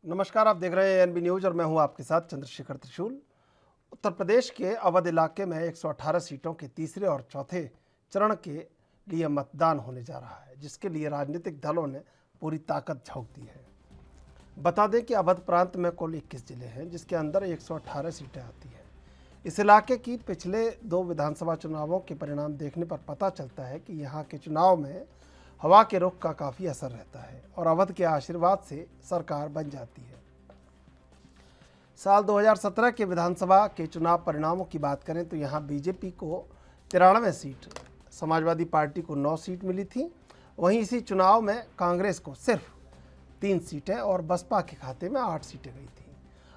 नमस्कार, आप देख रहे हैं एनबी न्यूज और मैं हूं आपके साथ चंद्रशेखर त्रिशूल। उत्तर प्रदेश के अवध इलाके में 118 सीटों के तीसरे और चौथे चरण के लिए मतदान होने जा रहा है, जिसके लिए राजनीतिक दलों ने पूरी ताकत झोंक दी है। बता दें कि अवध प्रांत में कुल 21 जिले हैं, जिसके अंदर 118 सीटें आती हैं। इस इलाके की पिछले 2 विधानसभा चुनावों के परिणाम देखने पर पता चलता है कि यहाँ के चुनाव में हवा के रुख का काफ़ी असर रहता है और अवध के आशीर्वाद से सरकार बन जाती है। साल 2017 के विधानसभा के चुनाव परिणामों की बात करें तो यहाँ बीजेपी को 93 सीट, समाजवादी पार्टी को 9 सीट मिली थी। वहीं इसी चुनाव में कांग्रेस को सिर्फ 3 सीटें और बसपा के खाते में 8 सीटें गई थी।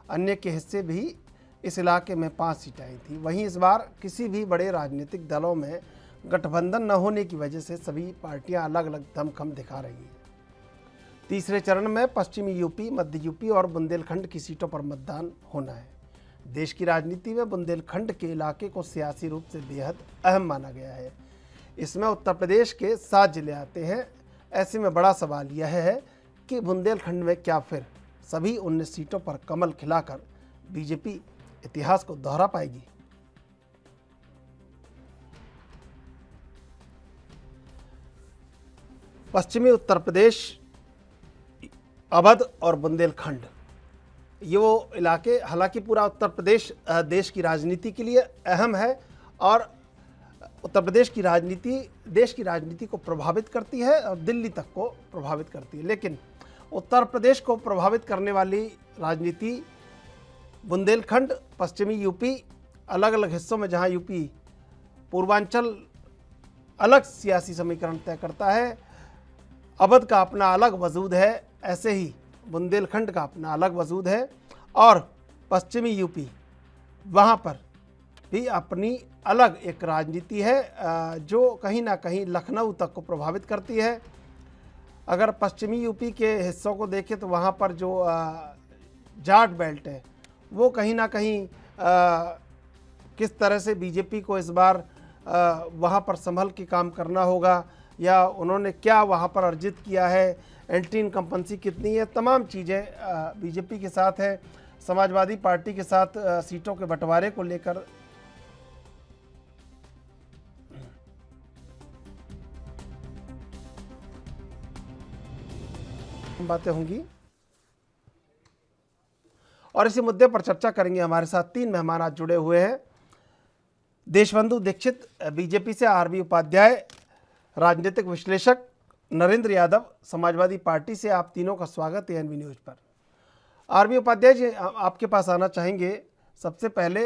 अन्य के हिस्से भी इस इलाके में 5 सीटें आई थी। वहीं इस बार किसी भी बड़े राजनीतिक दलों में गठबंधन न होने की वजह से सभी पार्टियां अलग अलग दमखम दिखा रही हैं। तीसरे चरण में पश्चिमी यूपी, मध्य यूपी और बुंदेलखंड की सीटों पर मतदान होना है। देश की राजनीति में बुंदेलखंड के इलाके को सियासी रूप से बेहद अहम माना गया है। इसमें उत्तर प्रदेश के 7 जिले आते हैं। ऐसे में बड़ा सवाल यह है कि बुंदेलखंड में क्या फिर सभी 19 सीटों पर कमल खिलाकर बीजेपी इतिहास को दोहरा पाएगी। पश्चिमी उत्तर प्रदेश, अवध और बुंदेलखंड, ये वो इलाके, हालांकि पूरा उत्तर प्रदेश देश की राजनीति के लिए अहम है और उत्तर प्रदेश की राजनीति देश की राजनीति को प्रभावित करती है और दिल्ली तक को प्रभावित करती है। लेकिन उत्तर प्रदेश को प्रभावित करने वाली राजनीति बुंदेलखंड, पश्चिमी यूपी, अलग अलग हिस्सों में जहां यूपी पूर्वांचल अलग सियासी समीकरण तय करता है, अवध का अपना अलग वजूद है, ऐसे ही बुंदेलखंड का अपना अलग वजूद है और पश्चिमी यूपी, वहाँ पर भी अपनी अलग एक राजनीति है जो कहीं ना कहीं लखनऊ तक को प्रभावित करती है। अगर पश्चिमी यूपी के हिस्सों को देखें तो वहाँ पर जो जाट बेल्ट है वो कहीं ना कहीं किस तरह से बीजेपी को इस बार वहाँ पर संभल के काम करना होगा या उन्होंने क्या वहाँ पर अर्जित किया है, एंटी इनकम्पेंसी कितनी है, तमाम चीज़ें बीजेपी के साथ है। समाजवादी पार्टी के साथ सीटों के बंटवारे को लेकर बातें होंगी और इसी मुद्दे पर चर्चा करेंगे। हमारे साथ 3 मेहमान आज जुड़े हुए हैं। देशबंधु दीक्षित बीजेपी से, आरबी उपाध्याय राजनीतिक विश्लेषक, नरेंद्र यादव समाजवादी पार्टी से। आप तीनों का स्वागत है एनबी न्यूज पर। आरबी उपाध्याय जी, आपके पास आना चाहेंगे। सबसे पहले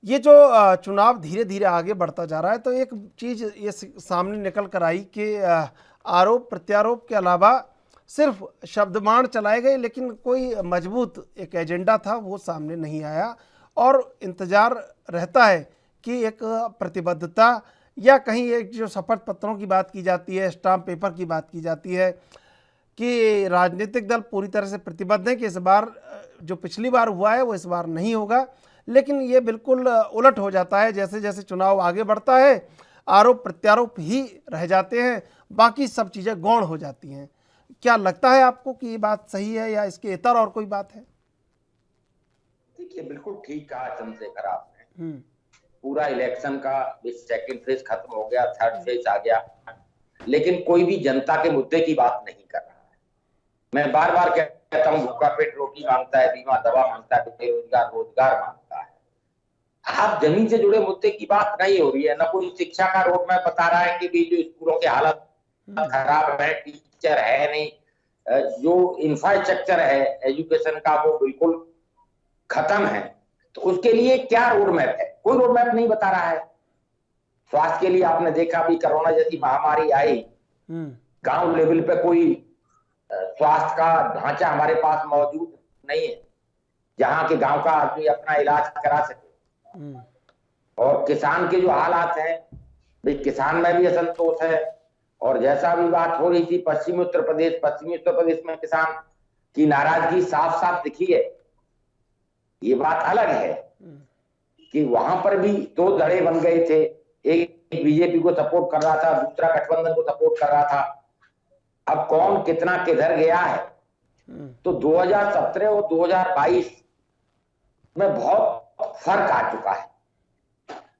ये जो चुनाव धीरे धीरे आगे बढ़ता जा रहा है तो एक चीज़ ये सामने निकल कर आई कि आरोप प्रत्यारोप के अलावा सिर्फ शब्दबाण चलाए गए, लेकिन कोई मजबूत एक एजेंडा था वो सामने नहीं आया और इंतज़ार रहता है कि एक प्रतिबद्धता या कहीं एक जो शपथ पत्रों की बात की जाती है, स्टाम्प पेपर की बात की जाती है कि राजनीतिक दल पूरी तरह से प्रतिबद्ध हैं कि इस बार जो पिछली बार हुआ है वो इस बार नहीं होगा। लेकिन ये बिल्कुल उलट हो जाता है। जैसे जैसे चुनाव आगे बढ़ता है आरोप प्रत्यारोप ही रह जाते हैं, बाकी सब चीज़ें गौण हो जाती हैं। क्या लगता है आपको कि ये बात सही है या इसके इतर और कोई बात है? देखिए, बिल्कुल ठीक कहा चंद्रशेखर आपने। पूरा इलेक्शन का सेकंड फेज खत्म हो गया, थर्ड फेज आ गया, लेकिन कोई भी जनता के मुद्दे की बात नहीं कर रहा है। मैं बार बार कहता हूँ, भूखा पेट रोटी मांगता है, बीमा दवा मांगता है, बेरोजगार रोजगार मांगता है। आप जमीन से जुड़े मुद्दे की बात नहीं हो रही है। न कोई शिक्षा का रोड मैप बता रहा है कि भी जो स्कूलों की हालत खराब है, टीचर है नहीं, जो इंफ्रास्ट्रक्चर है एजुकेशन का वो बिल्कुल खत्म है। तो उसके लिए क्या रोड मैप है? कोई रोड मैप नहीं बता रहा है। स्वास्थ्य के लिए आपने देखा भी कोरोना जैसी महामारी आई, गांव लेवल पे कोई स्वास्थ्य का ढांचा हमारे पास मौजूद नहीं है जहां के गांव का आदमी अपना इलाज करा सके। और किसान के जो हालात हैं, भाई किसान में भी असंतोष है। और जैसा भी बात हो रही थी पश्चिमी उत्तर प्रदेश में किसान की नाराजगी साफ साफ दिखी है। ये बात अलग है कि वहां पर भी 2 धड़े बन गए थे, एक बीजेपी को सपोर्ट कर रहा था, दूसरा गठबंधन को सपोर्ट कर रहा था। अब कौन कितना किधर गया है तो 2017 और 2022 में बहुत फर्क आ चुका है।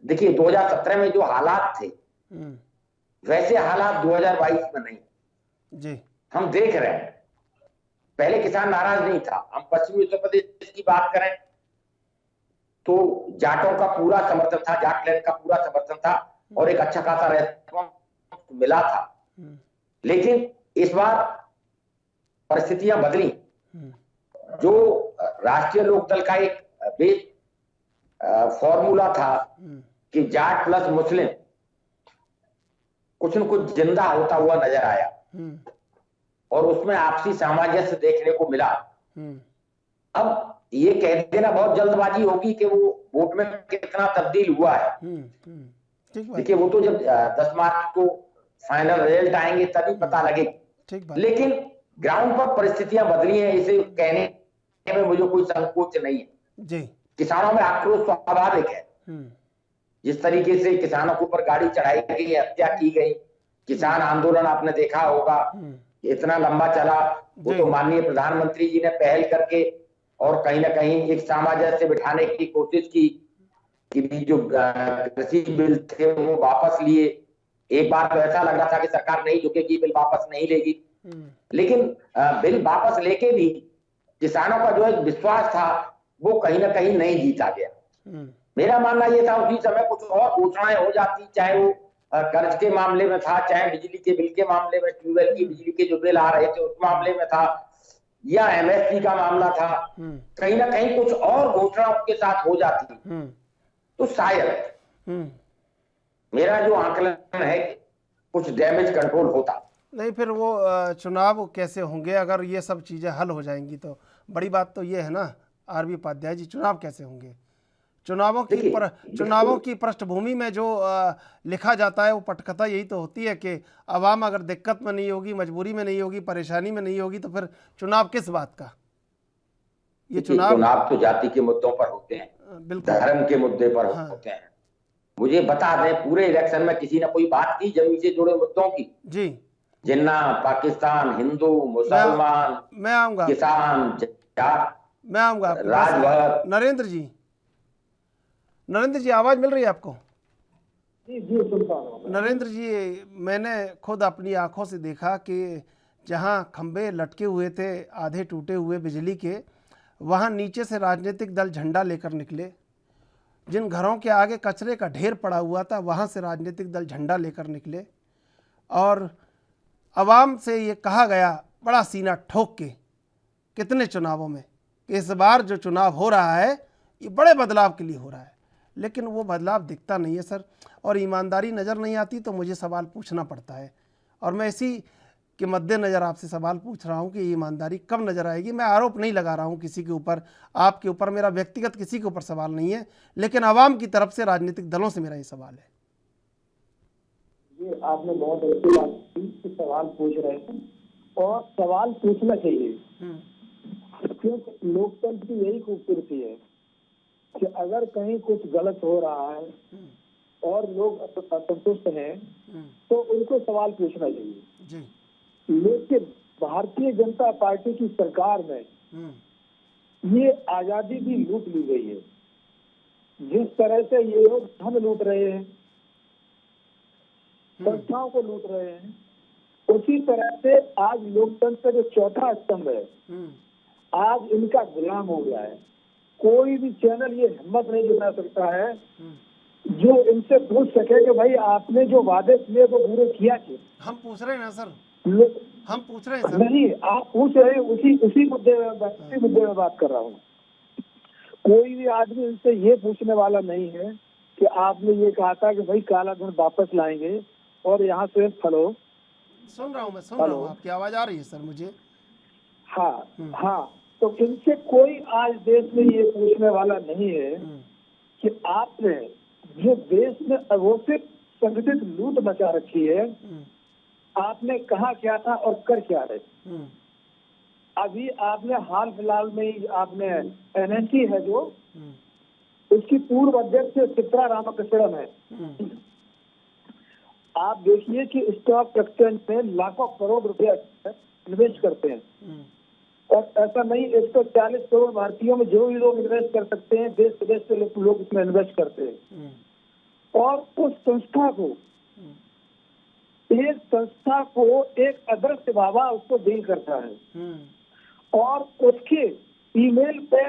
देखिए 2017 में जो हालात थे वैसे हालात 2022 में नहीं जी। हम देख रहे हैं। पहले किसान नाराज नहीं था। हम पश्चिमी उत्तर प्रदेश की बात करें तो जाटों का पूरा समर्थन था, जाट लैंड का पूरा समर्थन था और एक अच्छा खासा रेस्पॉन्स मिला था। लेकिन इस बार परिस्थितियां बदली। जो राष्ट्रीय लोकदल का एक बेस फॉर्मूला था कि जाट प्लस मुस्लिम कुछ न कुछ जिंदा होता हुआ नजर आया और उसमें आपसी सामंजस्य देखने को मिला। अब ये कह देना बहुत जल्दबाजी होगी कि वो वोट में कितना तब्दील हुआ है। देखिए वो तो जब 10 मार्च को फाइनल रिजल्ट आएंगे तभी पता लगेगा। लेकिन ग्राउंड पर परिस्थितियां बदली हैं, इसे कहने में मुझे कोई संकोच नहीं है जी। किसानों में आक्रोश स्वाभाविक है। जिस तरीके से किसानों के ऊपर गाड़ी चढ़ाई गई, हत्या की गई, किसान आंदोलन आपने देखा होगा इतना लंबा चला। वो तो माननीय प्रधानमंत्री जी ने पहल करके और कहीं ना कहीं एक सामंजस्य बिठाने की कोशिश की कि जो कृषि बिल थे वो वापस लिए। एक बार तो ऐसा लग रहा था कि सरकार नहीं झुकेगी, बिल वापस नहीं लेगी, लेकिन बिल वापस लेके भी किसानों का जो एक विश्वास था वो कहीं ना कहीं नहीं जीता गया। मेरा मानना ये था उसी समय कुछ और घोषणाएं हो जाती, चाहे वो कर्ज के मामले में था, चाहे बिजली के बिल के मामले में, ट्यूबवेल की बिजली के जो बिल आ रहे थे उस मामले में था, या एमएसपी का मामला था। कहीं ना कहीं कुछ और घोषणा उनके साथ हो जाती तो शायद मेरा जो आकलन है कुछ डैमेज कंट्रोल होता। नहीं, फिर वो चुनाव कैसे होंगे अगर ये सब चीज़ें हल हो जाएंगी? तो बड़ी बात तो ये है ना आरबी उपाध्याय जी, चुनाव कैसे होंगे? चुनावों की पृष्ठभूमि में जो लिखा जाता है वो पटकथा यही तो होती है कि आवाम अगर दिक्कत में नहीं होगी, मजबूरी में नहीं होगी, परेशानी में नहीं होगी तो फिर चुनाव किस बात का? ये चुनाव तो जाति के मुद्दों पर होते हैं, धर्म के मुद्दे पर होते हैं। मुझे बता दें, पूरे इलेक्शन में किसी ने कोई बात की जमीन से जुड़े मुद्दों की? जी। जिन्ना, पाकिस्तान, हिंदू, मुसलमान, मैं आऊंगा, किसान, मैं आऊंगा राजभर। नरेंद्र जी आवाज मिल रही है आपको? जी सुन पा रहा हूं। नरेंद्र जी, मैंने खुद अपनी आंखों से देखा कि जहां खंबे लटके हुए थे आधे टूटे हुए बिजली के, वहां नीचे से राजनीतिक दल झंडा लेकर निकले। जिन घरों के आगे कचरे का ढेर पड़ा हुआ था वहां से राजनीतिक दल झंडा लेकर निकले और आवाम से ये कहा गया बड़ा सीना ठोक के कितने चुनावों में कि इस बार जो चुनाव हो रहा है ये बड़े बदलाव के लिए हो रहा है। लेकिन वो बदलाव दिखता नहीं है सर, और ईमानदारी नज़र नहीं आती, तो मुझे सवाल पूछना पड़ता है। और मैं इसी के मद्देनज़र आपसे सवाल पूछ रहा हूं कि ईमानदारी कब नज़र आएगी। मैं आरोप नहीं लगा रहा हूं किसी के ऊपर, आपके ऊपर, मेरा व्यक्तिगत किसी के ऊपर सवाल नहीं है, लेकिन आवाम की तरफ से, राजनीतिक दलों से मेरा ये सवाल है। ये आपने बहुत अच्छी बात की कि सवाल पूछ रहे हैं और सवाल पूछना चाहिए, क्योंकि लोकतंत्र की यही खूबसूरती है कि अगर कहीं कुछ गलत हो रहा है और लोग असंतुष्ट हैं तो उनको सवाल पूछना चाहिए। लेकिन भारतीय जनता पार्टी की सरकार में ये आजादी भी लूट ली गई है। जिस तरह से ये लोग धन लूट रहे हैं, संस्थाओं को लूट रहे हैं, उसी तरह से आज लोकतंत्र का जो चौथा स्तंभ है आज इनका गुलाम हो गया है। कोई भी चैनल ये हिम्मत नहीं जुटा सकता है जो इनसे पूछ सके कि भाई आपने जो वादे किए वो पूरे किया क्यों? हम पूछ रहे हैं ना सर, हम पूछ रहे हैं सर। नहीं, आप पूछ रहे हैं, उसी मुद्दे में बात कर रहा हूँ। कोई भी आदमी इनसे ये पूछने वाला नहीं है कि आपने ये कहा था कि भाई काला धन वापस लाएंगे और यहाँ से फलो। सुन रहा हूँ, मैं सुन रहा हूँ, आपकी आवाज आ रही है सर मुझे। हाँ, तो इनसे कोई आज देश में ये पूछने वाला नहीं है कि आपने जो देश में अघोषित संगठित लूट मचा रखी है आपने कहा क्या था और कर क्या रहे। अभी आपने हाल फिलहाल में ही आपने एनएससी है जो उसकी पूर्व अध्यक्ष चित्रा रामकृष्णन है, आप देखिए कि स्टॉक एक्सचेंज में लाखों करोड़ रुपया निवेश करते हैं और ऐसा नहीं, 140 करोड़ भारतीयों में जो भी लोग इन्वेस्ट कर सकते हैं, देश विदेश से लोग इसमें इन्वेस्ट करते हैं। और उस संस्था को, एक संस्था को एक अदृश्य बाबा उसको डील करता है और उसके ईमेल पे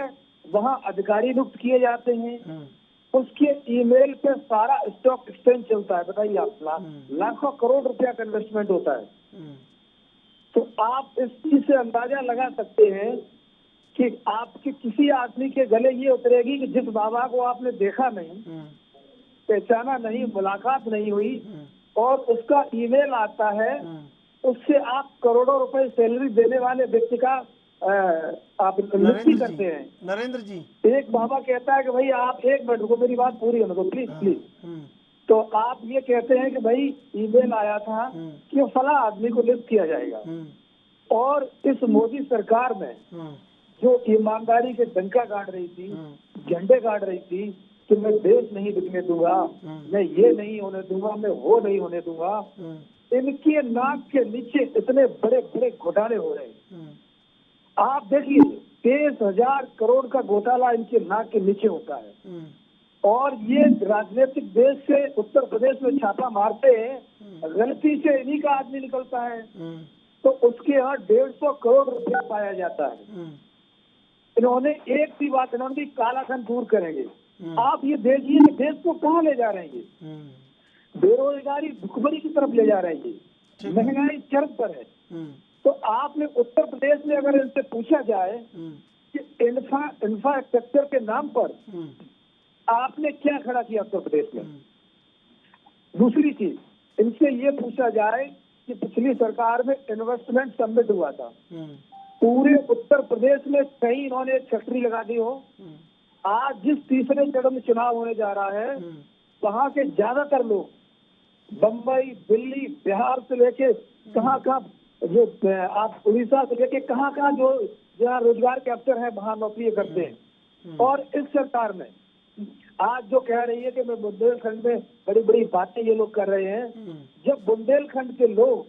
वहां अधिकारी नियुक्त किए जाते हैं। उसके ईमेल पे सारा स्टॉक एक्सचेंज चलता है। बताइए आप, लाखों करोड़ रुपया का इन्वेस्टमेंट होता है। तो आप इस चीज से अंदाजा लगा सकते हैं कि आपके किसी आदमी के गले ये उतरेगी कि जिस बाबा को आपने देखा नहीं, पहचाना नहीं, मुलाकात नहीं हुई और उसका ईमेल आता है, उससे आप करोड़ों रुपए सैलरी देने वाले व्यक्ति का आप नियुक्ति करते हैं। नरेंद्र जी, एक बाबा कहता है कि भाई आप एक मिनट रुको, मेरी बात पूरी होने दो प्लीज प्लीज। तो आप ये कहते हैं कि भाई ईमेल आया था कि फला आदमी को नियुक्त किया जाएगा, और इस मोदी सरकार में जो ईमानदारी के डंका गाड़ रही थी, झंडे गाड़ रही थी कि मैं देश नहीं बिकने दूंगा, मैं ये नहीं होने दूंगा, मैं वो नहीं होने दूंगा, इनके नाक के नीचे इतने बड़े बड़े घोटाले हो रहे हैं। आप देखिए, 23,000 करोड़ का घोटाला इनके नाक के नीचे होता है। और ये राजनीतिक देश से उत्तर प्रदेश में छापा मारते हैं, गलती से इन्हीं का आदमी निकलता है तो उसके यहाँ 150 करोड़ रुपया पाया जाता है। इन्होंने एक ही बात, इन्होंने भी कालाधन दूर करेंगे। आप ये देखिए कि देश को कहाँ ले जा रहे हैं, बेरोजगारी भुखमरी की तरफ ले जा रहे हैं, महंगाई चरम पर है। तो आपने उत्तर प्रदेश में अगर इनसे पूछा जाए कि इंफ्रास्ट्रक्चर के नाम पर आपने क्या खड़ा किया उत्तर प्रदेश में। दूसरी चीज, इनसे ये पूछा जाए कि पिछली सरकार में इन्वेस्टमेंट समिट हुआ था, पूरे उत्तर प्रदेश में कहीं इन्होंने एक फैक्ट्री लगा दी हो। आज जिस तीसरे चरण में चुनाव होने जा रहा है, वहाँ के ज्यादातर लोग बम्बई, दिल्ली, बिहार से लेके कहाँ जो आप उड़ीसा से लेके कहाँ जो जहाँ रोजगार के अवसर है वहाँ नौकरी करते हैं। और इस सरकार में आज जो कह रही है कि मैं बुंदेलखंड में बड़ी बड़ी बातें ये लोग कर रहे हैं, जब बुंदेलखंड के लोग,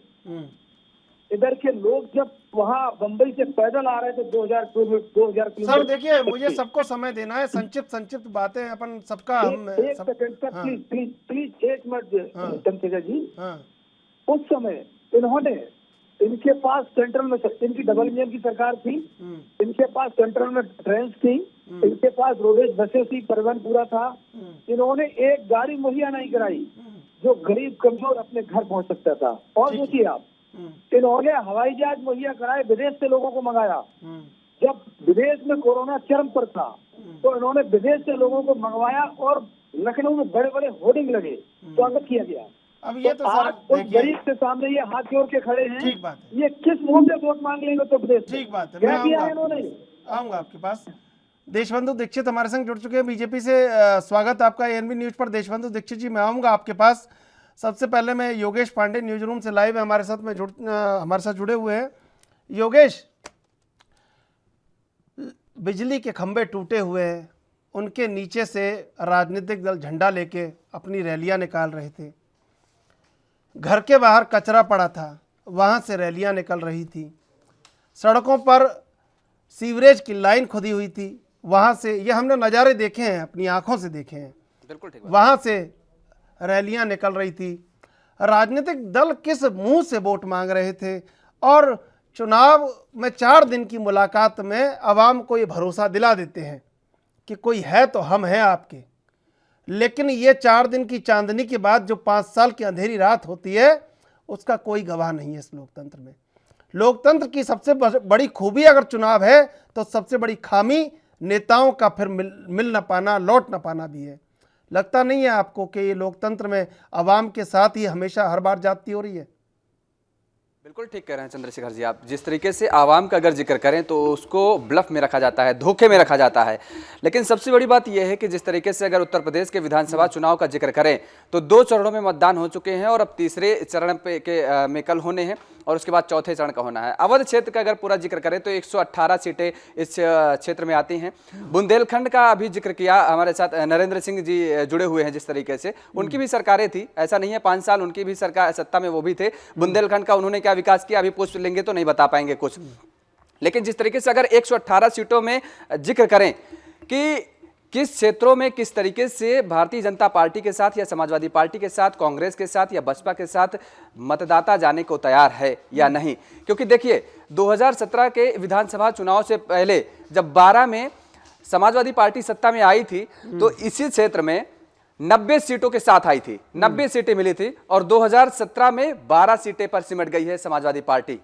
इधर के लोग जब वहाँ बम्बई से पैदल आ रहे थे 2000 किलोमीटर। सर देखिए, मुझे सबको समय देना है, संक्षिप्त बातें अपन सबका एक second sir, please please please एक मिनट चंद्रशेखर जी। उस समय इन्होंने, इनके पास सेंट्रल में, इनकी डबल इंजन की सरकार थी, इनके पास सेंट्रल में ट्रेन थी, इनके पास रोडेज बसें थी, परिवहन पूरा था। इन्होंने एक गाड़ी मुहैया नहीं कराई जो गरीब कमजोर अपने घर पहुंच सकता था। और सोचिए आप, इन्होंने हवाई जहाज मुहैया कराए, विदेश से लोगों को मंगाया। जब विदेश में कोरोना चरम पर था तो इन्होंने विदेश से लोगों को मंगवाया और लखनऊ में बड़े बड़े होर्डिंग लगे, स्वागत किया गया। अब ये तो सर गरीब के सामने ये हाथ जोड़ के खड़े हैं। ठीक बात है। ये किस मुंह से वोट मांग लेंगे उत्तर प्रदेश? ठीक बात है, क्या मैं किया है इन्होंने? आऊंगा आपके पास। देशबंधु दीक्षित हमारे संग जुड़ चुके हैं बीजेपी से। स्वागत आपका एएनबी न्यूज पर देशबंधु दीक्षित जी। मैं आऊंगा आपके पास। सबसे पहले मैं योगेश पांडे न्यूज रूम से लाइव है हमारे साथ जुड़े हुए हैं। योगेश, बिजली के खंभे टूटे हुए हैं, उनके नीचे से राजनीतिक दल झंडा लेके अपनी रैलियां निकाल रहे थे। घर के बाहर कचरा पड़ा था, वहाँ से रैलियां निकल रही थी। सड़कों पर सीवरेज की लाइन खुदी हुई थी, वहाँ से, ये हमने नज़ारे देखे हैं, अपनी आंखों से देखे हैं। बिल्कुल ठीक, वहाँ से रैलियां निकल रही थी। राजनीतिक दल किस मुंह से वोट मांग रहे थे? और चुनाव में 4 दिन की मुलाकात में आवाम को ये भरोसा दिला देते हैं कि कोई है तो हम हैं आपके, लेकिन ये 4 दिन की चांदनी के बाद जो 5 साल की अंधेरी रात होती है, उसका कोई गवाह नहीं है इस लोकतंत्र में। लोकतंत्र की सबसे बड़ी खूबी अगर चुनाव है तो सबसे बड़ी खामी नेताओं का फिर मिल न पाना, लौट न पाना भी है। लगता नहीं है आपको कि ये लोकतंत्र में आवाम के साथ ही हमेशा हर बार जाती हो रही है? बिल्कुल ठीक कह रहे हैं चंद्रशेखर जी आप। जिस तरीके से आवाम का अगर जिक्र करें तो उसको ब्लफ में रखा जाता है, धोखे में रखा जाता है। लेकिन सबसे बड़ी बात यह है कि जिस तरीके से अगर उत्तर प्रदेश के विधानसभा चुनाव का जिक्र करें तो 2 चरणों में मतदान हो चुके हैं और अब तीसरे चरण में कल होने हैं और उसके बाद चौथे चरण का होना है। अवध क्षेत्र का अगर पूरा जिक्र करें तो 118 सीटें इस क्षेत्र में आती हैं। बुंदेलखंड का अभी जिक्र किया, हमारे साथ नरेंद्र सिंह जी जुड़े हुए हैं। जिस तरीके से उनकी भी सरकारें थी, ऐसा नहीं है 5 साल उनकी भी सरकार सत्ता में वो भी थे। बुंदेलखंड का उन्होंने क्या विकास किया, अभी पुष्प लेंगे तो नहीं बता पाएंगे कुछ। लेकिन जिस तरीके से अगर 118 सीटों में जिक्र करें कि किस क्षेत्रों में किस तरीके से भारतीय जनता पार्टी के साथ या समाजवादी पार्टी के साथ, कांग्रेस के साथ या बसपा के साथ मतदाता जाने को तैयार है या नहीं, क्योंकि देखिए 2017 के विधानसभा चुनाव से पहले जब 12 में समाजवादी पार्टी सत्ता में आई थी तो इसी क्षेत्र में 90 सीटों के साथ आई थी, 90 सीटें मिली थी और 2017 में 12 सीटें पर सिमट गई है समाजवादी पार्टी।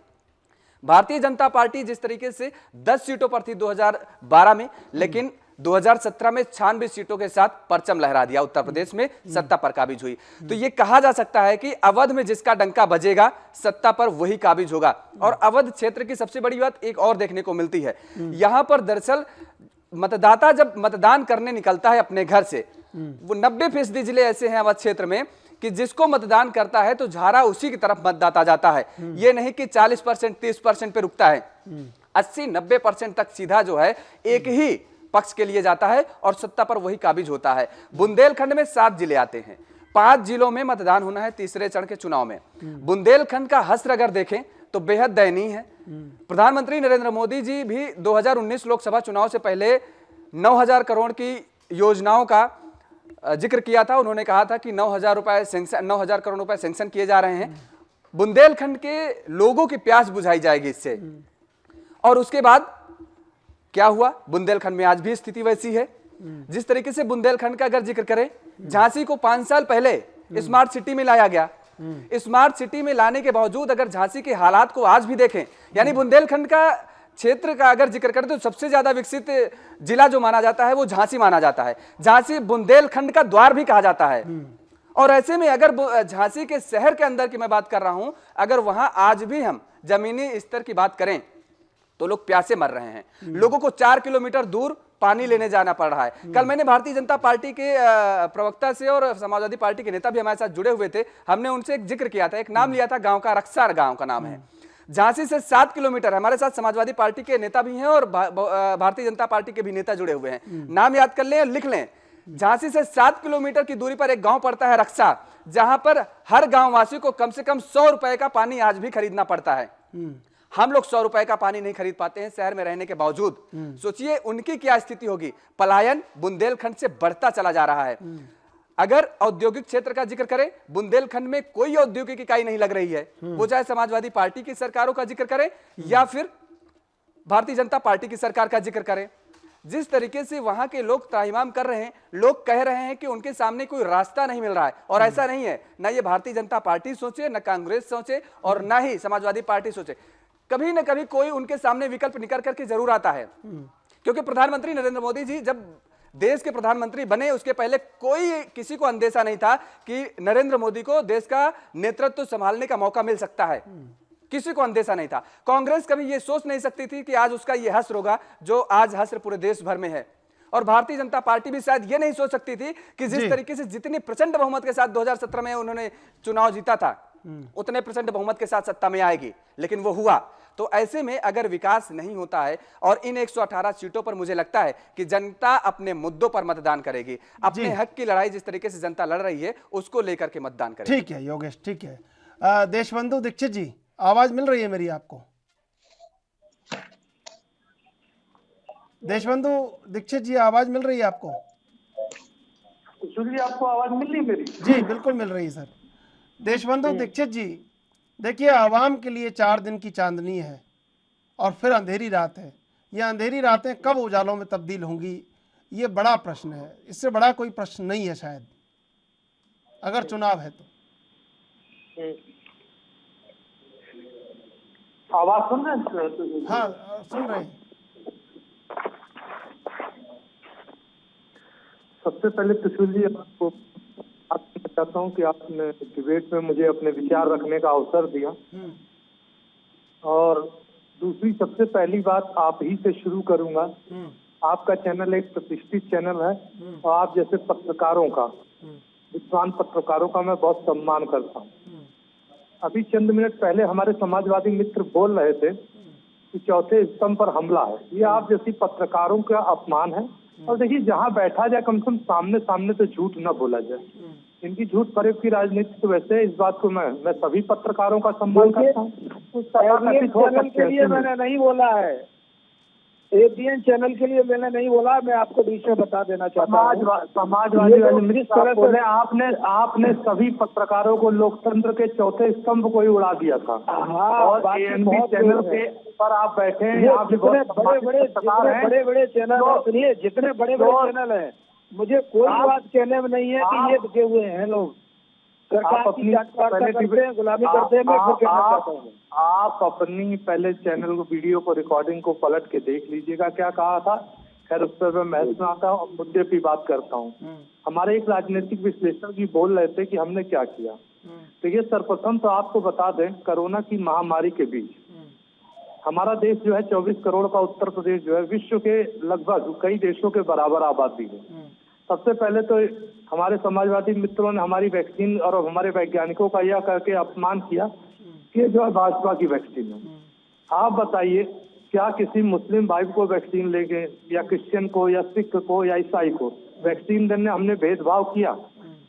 भारतीय जनता पार्टी जिस तरीके से 10 सीटों पर थी 2012 में, लेकिन 2017 में 96 सीटों के साथ परचम लहरा दिया, उत्तर प्रदेश में सत्ता पर काबिज हुई। तो यह कहा जा सकता है कि अवध में जिसका डंका बजेगा सत्ता पर वही काबिज होगा। और अवध क्षेत्र की सबसे बड़ी बात एक और देखने को मिलती है, यहां पर दरअसल मतदाता जब मतदान करने निकलता है अपने घर से, वो 90% जिले ऐसे हैं अवध क्षेत्र में कि जिसको मतदान करता है तो झारा उसी की तरफ मतदाता जाता है। ये नहीं कि 40% 30% पे रुकता है, 80-90% तक सीधा जो है एक ही पक्ष के लिए जाता है और सत्ता पर वही काबिज होता है। बुंदेलखंड में 7 जिले आते हैं, 5 जिलों में मतदान होना है तीसरे चरण के चुनाव में। बुंदेलखंड का हश्र अगर देखें तो बेहद दयनीय है। प्रधानमंत्री नरेंद्र मोदी जी भी 2019 लोकसभा चुनाव से पहले 9,000 करोड़ की योजनाओं का जिक्र किया था। उन्होंने कहा था कि 9,000 करोड़ रुपए सैंक्शन किए जा रहे हैं, बुंदेलखंड के लोगों की प्यास बुझाई जाएगी इससे। और उसके बाद क्या हुआ, बुंदेलखंड में आज भी स्थिति वैसी है। जिस तरीके से बुंदेलखंड का अगर जिक्र करें, झांसी को 5 साल पहले स्मार्ट सिटी में लाया गया। स्मार्ट सिटी में लाने के बावजूद अगर झांसी के हालात को आज भी देखें, यानी बुंदेलखंड का क्षेत्र का अगर जिक्र करें तो सबसे ज्यादा विकसित जिला जो माना जाता है वो झांसी माना जाता है। झांसी बुंदेलखंड का द्वार भी कहा जाता है। और ऐसे में अगर झांसी के शहर के अंदर की मैं बात कर रहा हूं, अगर वहां आज भी हम जमीनी स्तर की बात करें तो लोग प्यासे मर रहे हैं। लोगों को 4 किलोमीटर दूर पानी लेने जाना पड़ रहा है। कल मैंने भारतीय जनता पार्टी के प्रवक्ता से और समाजवादी पार्टी के नेता भी हमारे साथ जुड़े हुए थे, हमने उनसे एक जिक्र किया था, एक नाम लिया था गांव का, रक्सार गांव का नाम है, झांसी से 7 किलोमीटर। हमारे साथ समाजवादी पार्टी के नेता भी हैं और भारतीय जनता पार्टी के भी नेता जुड़े हुए हैं, नाम याद कर लें, लिख लें। झांसी से 7 किलोमीटर की दूरी पर एक गांव पड़ता है रक्सा, जहां पर हर गांव वासी को कम से कम 100 रुपए का पानी आज भी खरीदना पड़ता है। हम लोग 100 रुपए का पानी नहीं खरीद पाते हैं शहर में रहने के बावजूद। सोचिए उनकी क्या स्थिति होगी। पलायन बुंदेलखंड से बढ़ता चला जा रहा है। अगर औद्योगिक क्षेत्र का जिक्र करें, बुंदेलखंड में कोई औद्योगिक इकाई नहीं लग रही है, वो चाहे समाजवादी पार्टी की सरकारों का जिक्र करें या फिर भारतीय जनता पार्टी की सरकार का जिक्र करें। जिस तरीके से वहां के लोग त्राहिमाम कर रहे हैं, लोग कह रहे हैं कि उनके सामने कोई रास्ता नहीं मिल रहा है। और ऐसा नहीं है, ना ये भारतीय जनता पार्टी सोचे, ना कांग्रेस सोचे और ना ही समाजवादी पार्टी सोचे, कभी ना कभी कोई उनके सामने विकल्प निकल करके जरूर आता है। क्योंकि प्रधानमंत्री नरेंद्र मोदी जी जब देश के प्रधानमंत्री बने, उसके पहले कोई किसी को अंदेशा नहीं था कि नरेंद्र मोदी को देश का नेतृत्व संभालने का मौका मिल सकता है। किसी को अंदेशा नहीं था। कांग्रेस कभी यह सोच नहीं सकती थी कि आज उसका यह हश्र होगा जो आज हश्र पूरे देश भर में है। और भारतीय जनता पार्टी भी शायद ये नहीं सोच सकती थी कि जिस तरीके से जितनी प्रचंड बहुमत के साथ 2017 में उन्होंने चुनाव जीता था, उतने प्रचंड बहुमत के साथ सत्ता में आएगी, लेकिन वो हुआ। तो ऐसे में अगर विकास नहीं होता है और इन 118 सीटों पर मुझे लगता है कि जनता अपने मुद्दों पर मतदान करेगी, अपने हक की लड़ाई जिस तरीके से जनता लड़ रही है उसको लेकर के मतदान करेगी। ठीक है योगेश, ठीक है। देशबंधु दीक्षित जी, आवाज मिल रही है मेरी आपको? देशबंधु दीक्षित जी, आवाज मिल रही है आपको? जी, आपको आवाज मिल रही है मेरी? जी बिल्कुल मिल रही है सर। देशबंधु दीक्षित जी, देखिए आवाम के लिए 4 दिन की चांदनी है और फिर अंधेरी रात है। ये अंधेरी रातें कब उजालों में तब्दील होंगी, ये बड़ा प्रश्न है। इससे बड़ा कोई प्रश्न नहीं है शायद, अगर चुनाव है तो। आवाज सुन रहे हैं? हाँ सुन रहे हैं। सबसे पहले त्रिशूल जी, आपको चाहता हूँ कि आपने डिबेट में मुझे अपने विचार रखने का अवसर दिया। और दूसरी सबसे पहली बात आप ही से शुरू करूंगा। आपका चैनल एक प्रतिष्ठित चैनल है और आप जैसे पत्रकारों का, विद्वान पत्रकारों का मैं बहुत सम्मान करता हूँ। अभी चंद मिनट पहले हमारे समाजवादी मित्र बोल रहे थे कि चौथे स्तंभ पर हमला है। ये आप जैसी पत्रकारों का अपमान है। और देखिए, जहाँ बैठा जाए कम से कम सामने सामने तो झूठ न बोला जाए। इनकी झूठ फरेब की राजनीति तो वैसे इस बात को मैं सभी पत्रकारों का सम्मान करता हूँ। चैनल के लिए मैंने नहीं बोला है, एबीएन चैनल के लिए मैंने नहीं बोला, मैं आपको बीच में बता देना चाहता हूँ। समाजवादी जिस तरह से आपने सभी पत्रकारों को लोकतंत्र के चौथे स्तंभ को ही उड़ा दिया था। हाँ, और एएनबी चैनल के पर आप बैठे हैं, यहाँ पे जितने बड़े बड़े चैनल हैं, सुनिए, जितने बड़े बड़े चैनल हैं, मुझे कोई बात कहने में नहीं है कि ये ढके हुए हैं लोग, सरकार की करते हैं, गुलामी करते हैं। मैं फिर कहना चाहता हूँ, आप अपनी पहले चैनल को, वीडियो को, रिकॉर्डिंग को पलट के देख लीजिएगा क्या कहा था। खैर उस पर मैं महसूस आता हूँ, मुद्दे की बात करता हूँ। हमारे एक राजनीतिक विश्लेषक जी बोल रहे थे कि हमने क्या किया। तो ये सर्वप्रथम तो आपको बता दें, कोरोना की महामारी के बीच हमारा देश जो है 24 करोड़ का उत्तर प्रदेश जो है विश्व के लगभग कई देशों के बराबर आबादी है। सबसे पहले तो हमारे समाजवादी मित्रों ने हमारी वैक्सीन और हमारे वैज्ञानिकों का यह करके अपमान किया कि जो है भाजपा की वैक्सीन है। आप बताइए, क्या किसी मुस्लिम भाई को वैक्सीन लेके, या क्रिश्चियन को, या सिख को, या ईसाई को वैक्सीन देने हमने भेदभाव किया?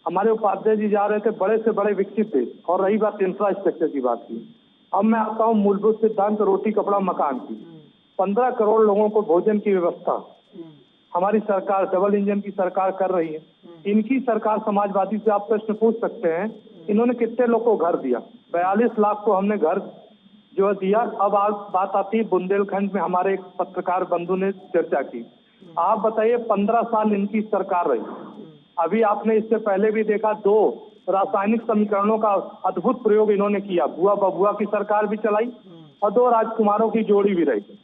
हमारे उपाध्याय जी जा रहे थे बड़े से बड़े विकसित देश। और रही बात इंफ्रास्ट्रक्चर की बात की, अब मैं आता हूँ मूलभूत सिद्धांत रोटी कपड़ा मकान की। 15 करोड़ लोगों को भोजन की व्यवस्था हमारी सरकार, डबल इंजन की सरकार कर रही है। इनकी सरकार समाजवादी से आप प्रश्न पूछ सकते हैं, इन्होंने कितने लोगों को घर दिया? 42 लाख को हमने घर जो दिया। अब बात आती है बुंदेलखंड में, हमारे एक पत्रकार बंधु ने चर्चा की। आप बताइए, 15 साल इनकी सरकार रही। अभी आपने इससे पहले भी देखा, 2 रासायनिक समीकरणों का अद्भुत प्रयोग इन्होंने किया। बुआ बबुआ की सरकार भी चलाई और 2 राजकुमारों की जोड़ी भी रही।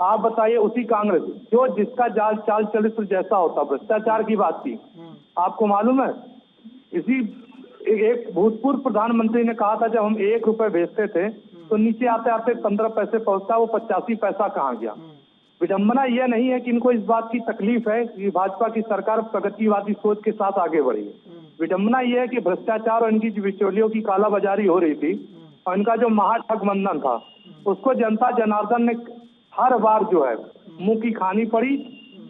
आप बताइए, उसी कांग्रेस जो जिसका चाल चरित्र जैसा होता, भ्रष्टाचार की बात की। आपको मालूम है, इसी एक भूतपूर्व प्रधानमंत्री ने कहा था, जब हम 1 रुपए भेजते थे तो नीचे आते आते 15 पैसे पहुंचता, वो 85 पैसा कहाँ गया? विडंबना यह नहीं है कि इनको इस बात की तकलीफ है कि भाजपा की सरकार प्रगतिवादी सोच के साथ आगे बढ़ी है। विडंबना यह है कि भ्रष्टाचार और इनकी बिचौलियों की कालाबाजारी हो रही थी, और इनका जो महाठगबंधन था उसको जनता जनार्दन ने हर बार जो है मुंह की खानी पड़ी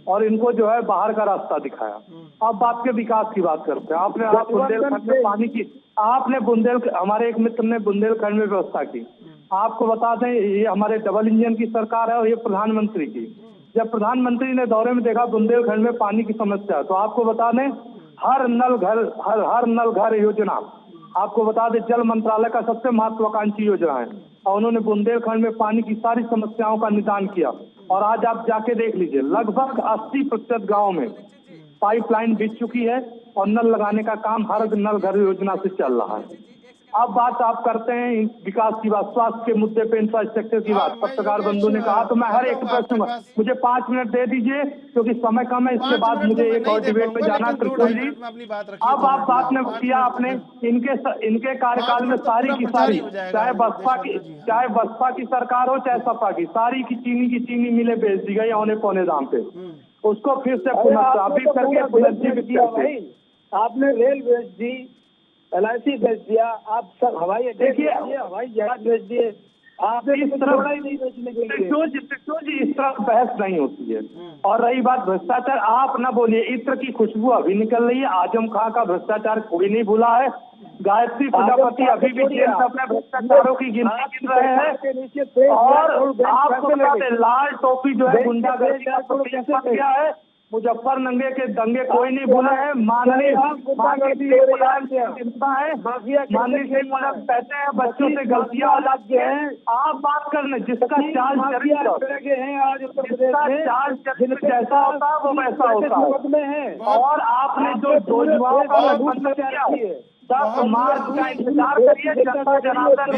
और इनको जो है बाहर का रास्ता दिखाया। अब बात के विकास की बात करते हैं। आप बुंदेलखंड में पानी की, हमारे एक मित्र ने बुंदेलखंड में व्यवस्था की। आपको बता दें, ये हमारे डबल इंजन की सरकार है और ये प्रधानमंत्री की। जब प्रधानमंत्री ने दौरे में देखा बुंदेलखंड में पानी की समस्या, तो आपको बता दें, हर नल घर योजना, आपको बता दें, जल मंत्रालय का सबसे महत्वाकांक्षी योजना है, और उन्होंने बुंदेलखंड में पानी की सारी समस्याओं का निदान किया। और आज आप जाके देख लीजिए, लगभग 80% गाँव में पाइपलाइन बिछ चुकी है और नल लगाने का काम हर नल घर योजना से चल रहा है। अब बात आप करते हैं विकास की बात, स्वास्थ्य के मुद्दे पे, इंफ्रास्ट्रक्चर की बात। पत्रकार बंधु ने कहा, तो मैं हर एक प्रश्न, मुझे 5 मिनट दे दीजिए क्योंकि समय कम है, इसके बाद मुझे एक और डिबेट में जाना। कृष्ण जी, अब आप बात ने किया, आपने इनके कार्यकाल में सारी की सारी, चाहे बसपा की सरकार हो चाहे सपा की, सारी की चीनी मिले बेच दी गई औने पौने दाम पे। उसको फिर से पुनर्स्थापित करके पुनर्जीवित करते। आपने रेल बेच दी, LIC बेच दिया, आप सब हवाई अड्डे, हवाई जहाज बेच दिए। आप इस तरह नहीं बेचने के लिए इस तरह बहस नहीं होती है। और रही बात भ्रष्टाचार, आप ना बोलिए, इत्र की खुशबू अभी निकल रही है। आजम खां का भ्रष्टाचार कोई नहीं भूला है। गायत्री प्रजापति अभी भी जेल में अपने भ्रष्टाचारों की गिनती गिन रहे हैं। और आपको बता दें, लाल टोपी जो है गुंडागर्दी का प्रोटेक्शन किया है। मुजफ्फरनगर के दंगे कोई नहीं भूले हैं। माननीय कहते हैं बच्चों से गलतियां हो जाती है। आप बात करने जिसका चाल चरित्र हैं आज उत्तर प्रदेश चाल चरित्र जैसा होता है वो वैसा होता है। और आपने जो युवाओं का बंद किया है, सब मार्च का इंतजार करिए, जनता जनार्दन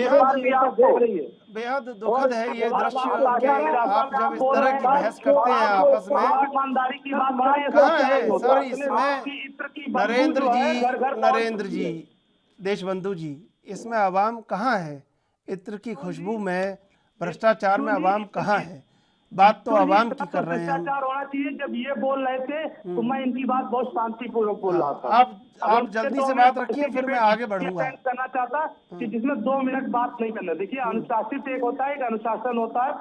बेहद दुखद है ये दृश्य कि आप जब इस तरह की बहस करते हैं आपस में। ईमानदारी की बात कहाँ है सर इसमें नरेंद्र जी, देशबंधु जी, इसमें आवाम कहाँ है? इत्र की खुशबू में, भ्रष्टाचार में आवाम कहाँ है? बात तो आवाम की कर रहे हैं। भ्रष्टाचार होना चाहिए। जब ये बोल रहे थे तो मैं इनकी बात बहुत शांतिपूर्वक बोल रहा था। आप जल्दी से बात रखिए, फिर मैं आगे बढ़ूंगा। करना चाहता कि जिसमें 2 मिनट बात नहीं करना। देखिए, अनुशासित एक होता है, एक अनुशासन होता है,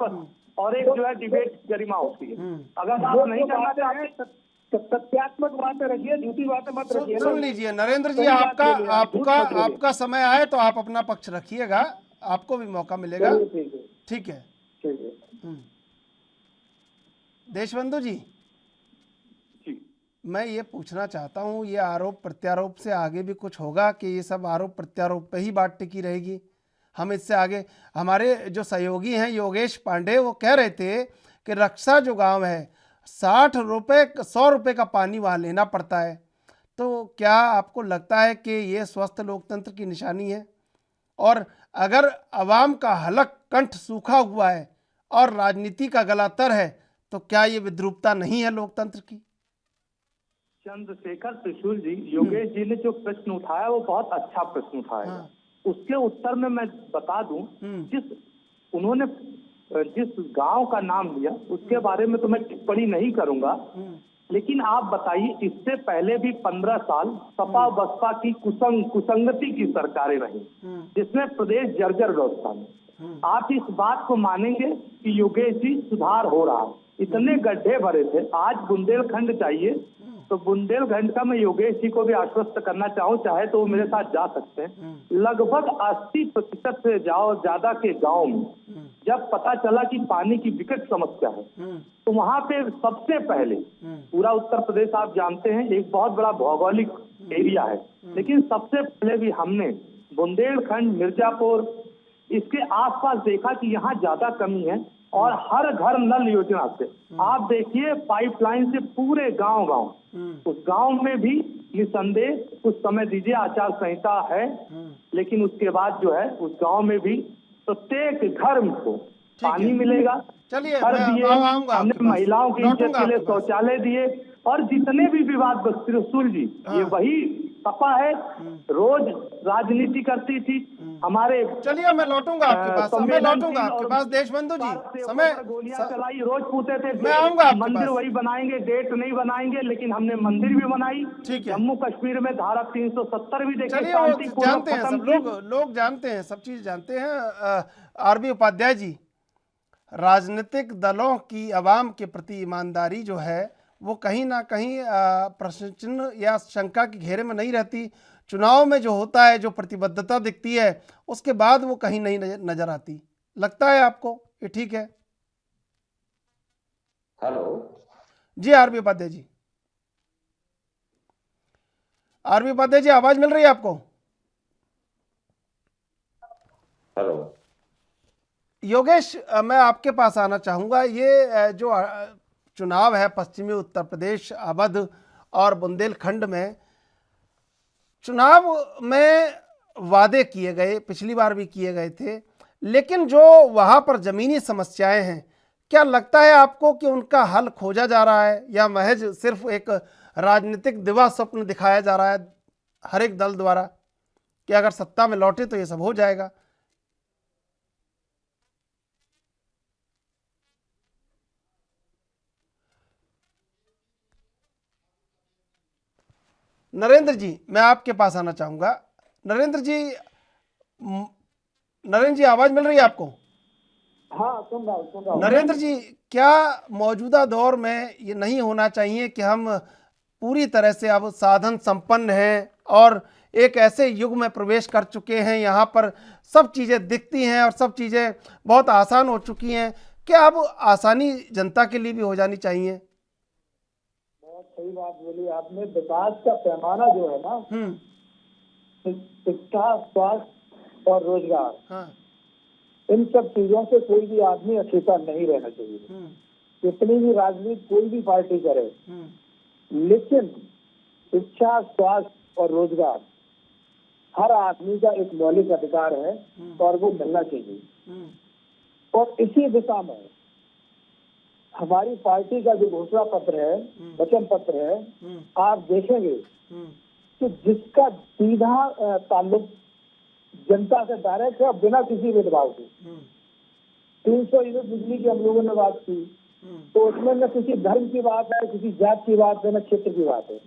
और एक जो है डिबेट गरिमा होती है। अगर आप नहीं करना चाहते तथ्यात्मक बातें रखिए, झूठी बातें मत रखिए ना। सुन लीजिए नरेंद्र जी, सही बात आपका बोलिए, आप झूठ आपका मत बोलिए। आपका समय आए तो आप अपना पक्ष रखिएगा, आपको भी मौका मिलेगा। चलिए ठीक है, ठीक है। ठीक है। देशबंधु जी, मैं ये पूछना चाहता हूँ, ये आरोप प्रत्यारोप से आगे भी कुछ होगा कि ये सब आरोप प्रत्यारोप पे ही बात टिकी रहेगी? हम इससे आगे, हमारे जो सहयोगी हैं योगेश पांडे, वो कह रहे थे कि रक्षा जो गांव है 100 रुपये का पानी वहाँ लेना पड़ता है। तो क्या आपको लगता है कि ये स्वस्थ लोकतंत्र की निशानी है? और अगर अवाम का हलक कंठ सूखा हुआ है और राजनीति का गला तर है, तो क्या ये विद्रूपता नहीं है लोकतंत्र की? चंद्रशेखर त्रिशूल जी, योगेश जी ने जो प्रश्न उठाया वो बहुत अच्छा प्रश्न उठाया। हाँ। उसके उत्तर में मैं बता दूं, उन्होंने जिस गांव का नाम लिया उसके बारे में तो मैं टिप्पणी नहीं करूंगा, लेकिन आप बताइए, इससे पहले भी 15 साल सपा बसपा की कुसंगति की सरकारें रही, जिसमें प्रदेश जर्जर अवस्था में। आप इस बात को मानेंगे कि योगेश जी सुधार हो रहा है? इतने गड्ढे भरे थे, आज बुंदेलखंड चाहिए तो बुंदेलखंड का मैं योगेश जी को भी आश्वस्त करना चाहूँ, चाहे तो वो मेरे साथ जा सकते हैं। लगभग 80% से ज्यादा के गांव में जब पता चला कि पानी की विकट समस्या है, तो वहां पे सबसे पहले, पूरा उत्तर प्रदेश आप जानते हैं एक बहुत बड़ा भौगोलिक एरिया है, लेकिन सबसे पहले भी हमने बुंदेलखंड, मिर्जापुर, इसके आसपास देखा कि यहाँ ज्यादा कमी है, और हर घर नल योजना से आप देखिए पाइपलाइन से पूरे गांव उस गांव में भी निसंदेह, कुछ समय दीजिए, आचार संहिता है, लेकिन उसके बाद जो है उस गांव में भी प्रत्येक घर को पानी मिलेगा। चलिए, हमने महिलाओं की इज्जत के लिए शौचालय दिए, और जितने भी विवाद त्रिशूल जी, ये वही सपा है, रोज राजनीति करती थी हमारे। चलिए, मैं लौटूंगा आपके पास, मैं लौटूंगा आपके पास देशबंधु जी। समय गोलियां चलाई, रोज पूछते थे, मैं आऊंगा, मंदिर वही बनाएंगे, डेट नहीं बनाएंगे, लेकिन हमने मंदिर भी बनाई। ठीक है। जम्मू कश्मीर में धारा 370 भी देखिए, चलिए, वो जानते हैं सब लोग जानते हैं, सब चीज जानते हैं। आरबी उपाध्याय जी, राजनीतिक दलों की आवाम के प्रति ईमानदारी जो है वो कहीं ना कहीं प्रश्न चिन्ह या शंका के घेरे में नहीं रहती। चुनाव में जो होता है, जो प्रतिबद्धता दिखती है, उसके बाद वो कहीं नहीं नजर आती। लगता है आपको ये ठीक है? हेलो जी आरबी उपाध्याय जी, आरबी उपाध्याय जी, आवाज मिल रही है आपको? हेलो योगेश, मैं आपके पास आना चाहूँगा। ये जो चुनाव है पश्चिमी उत्तर प्रदेश, अवध और बुंदेलखंड में, चुनाव में वादे किए गए, पिछली बार भी किए गए थे, लेकिन जो वहाँ पर ज़मीनी समस्याएं हैं, क्या लगता है आपको कि उनका हल खोजा जा रहा है, या महज सिर्फ एक राजनीतिक दिवा स्वप्न दिखाया जा रहा है हर एक दल द्वारा कि अगर सत्ता में लौटे तो ये सब हो जाएगा? नरेंद्र जी, मैं आपके पास आना चाहूंगा। नरेंद्र जी, आवाज मिल रही है आपको? हाँ, सुन रहा हूँ। नरेंद्र जी, क्या मौजूदा दौर में ये नहीं होना चाहिए कि हम पूरी तरह से अब साधन संपन्न हैं और एक ऐसे युग में प्रवेश कर चुके हैं, यहाँ पर सब चीज़ें दिखती हैं और सब चीज़ें बहुत आसान हो चुकी हैं, क्या अब आसानी जनता के लिए भी हो जानी चाहिए? बहुत सही बात बोली आपने। विकास का पैमाना जो है ना, शिक्षा, स्वास्थ्य और रोजगार, हाँ, इन सब चीजों से कोई भी आदमी अछूता नहीं रहना चाहिए, कितनी भी राजनीति कोई भी पार्टी करे, लेकिन शिक्षा, स्वास्थ्य और रोजगार हर आदमी का एक मौलिक अधिकार है और वो मिलना चाहिए। और इसी दिशा में हमारी पार्टी का जो घोषणा पत्र है, वचन पत्र है, आप देखेंगे कि जिसका सीधा ताल्लुक जनता से डायरेक्ट है, बिना किसी भेदभाव के। 300 यूनिट बिजली की हम लोगों ने बात की, तो उसमें न किसी धर्म की बात है, किसी जात की बात है, न क्षेत्र की बात है।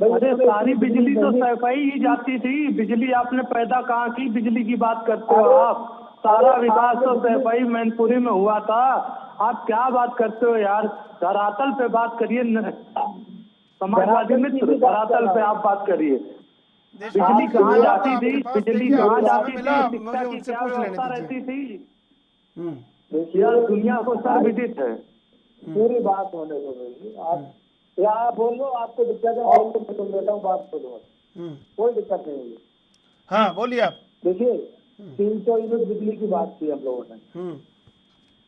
अरे सारी बिजली तो सफाई ही जाती थी, बिजली आपने पैदा कहाँ की? बिजली की बात करते हो आप? सारा विकास तो सफाई मैनपुरी में हुआ था। आप क्या बात करते हो यार? धरातल पे बात करिए। समाजवादी मित्र धरातल पे आप बात करिए। बिजली कहाँ जाती थी, बिजली कहाँ जाती थी, शिक्षा की क्या व्यवस्था रहती थी, यह दुनिया को सर्वविदित है। पूरी बात होने दो मेरी, आप या आप बोलो, आपको दिक्कत है और मैं सुन लेता हूँ, बात करो, कोई दिक्कत नहीं है। हाँ बोलिए आप। देखिए 300 यूनिट बिजली की बात की हम लोगों ने,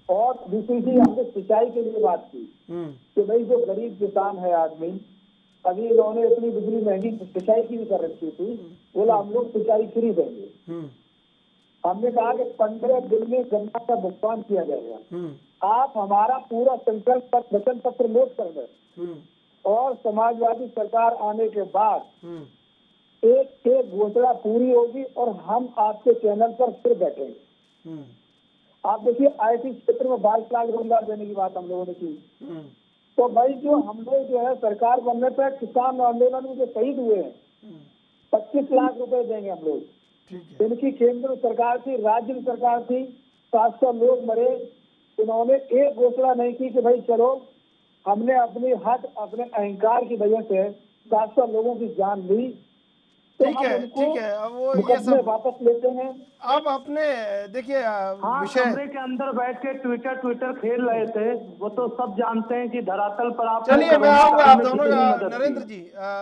और दूसरी चीज हमने सिंचाई के लिए बात की कि भाई जो गरीब किसान है आदमी, अभी इन्होंने इतनी बिजली महंगी सिंचाई की भी कर रखी थी, बोला हम लोग सिंचाई फ्री देंगे। हमने कहा कि 15 दिन में गन्ना का भुगतान किया जाएगा। आप हमारा पूरा संकल्प वचन पत्र नोट कर दें, और समाजवादी सरकार आने के बाद एक घोषणा पूरी होगी और हम आपके चैनल पर फिर बैठेंगे। आप देखिए आईटी क्षेत्र में 22 लाख रोजगार देने की बात हम लोगों ने की, तो भाई जो हम लोग जो है सरकार बनने पर किसान आंदोलन में जो शहीद हुए हैं 25 लाख रुपए देंगे हम लोग। इनकी केंद्र सरकार थी, राज्य सरकार थी, 700 लोग मरे, इन्होंने एक घोषणा नहीं की कि भाई चलो हमने अपनी हद अपने अहंकार की वजह से 700 लोगों की जान ली, तो ठीक है ठीक है। अब वो ये मुकदमे सब वापस लेते हैं। आप अपने देखिए हाँ, विषय कमरे के अंदर बैठ के ट्विटर खेल रहे थे, वो तो सब जानते हैं कि धरातल पर आप। चलिए मैं आऊंगा आप दोनों, कितनी मदद नरेंद्र की। जी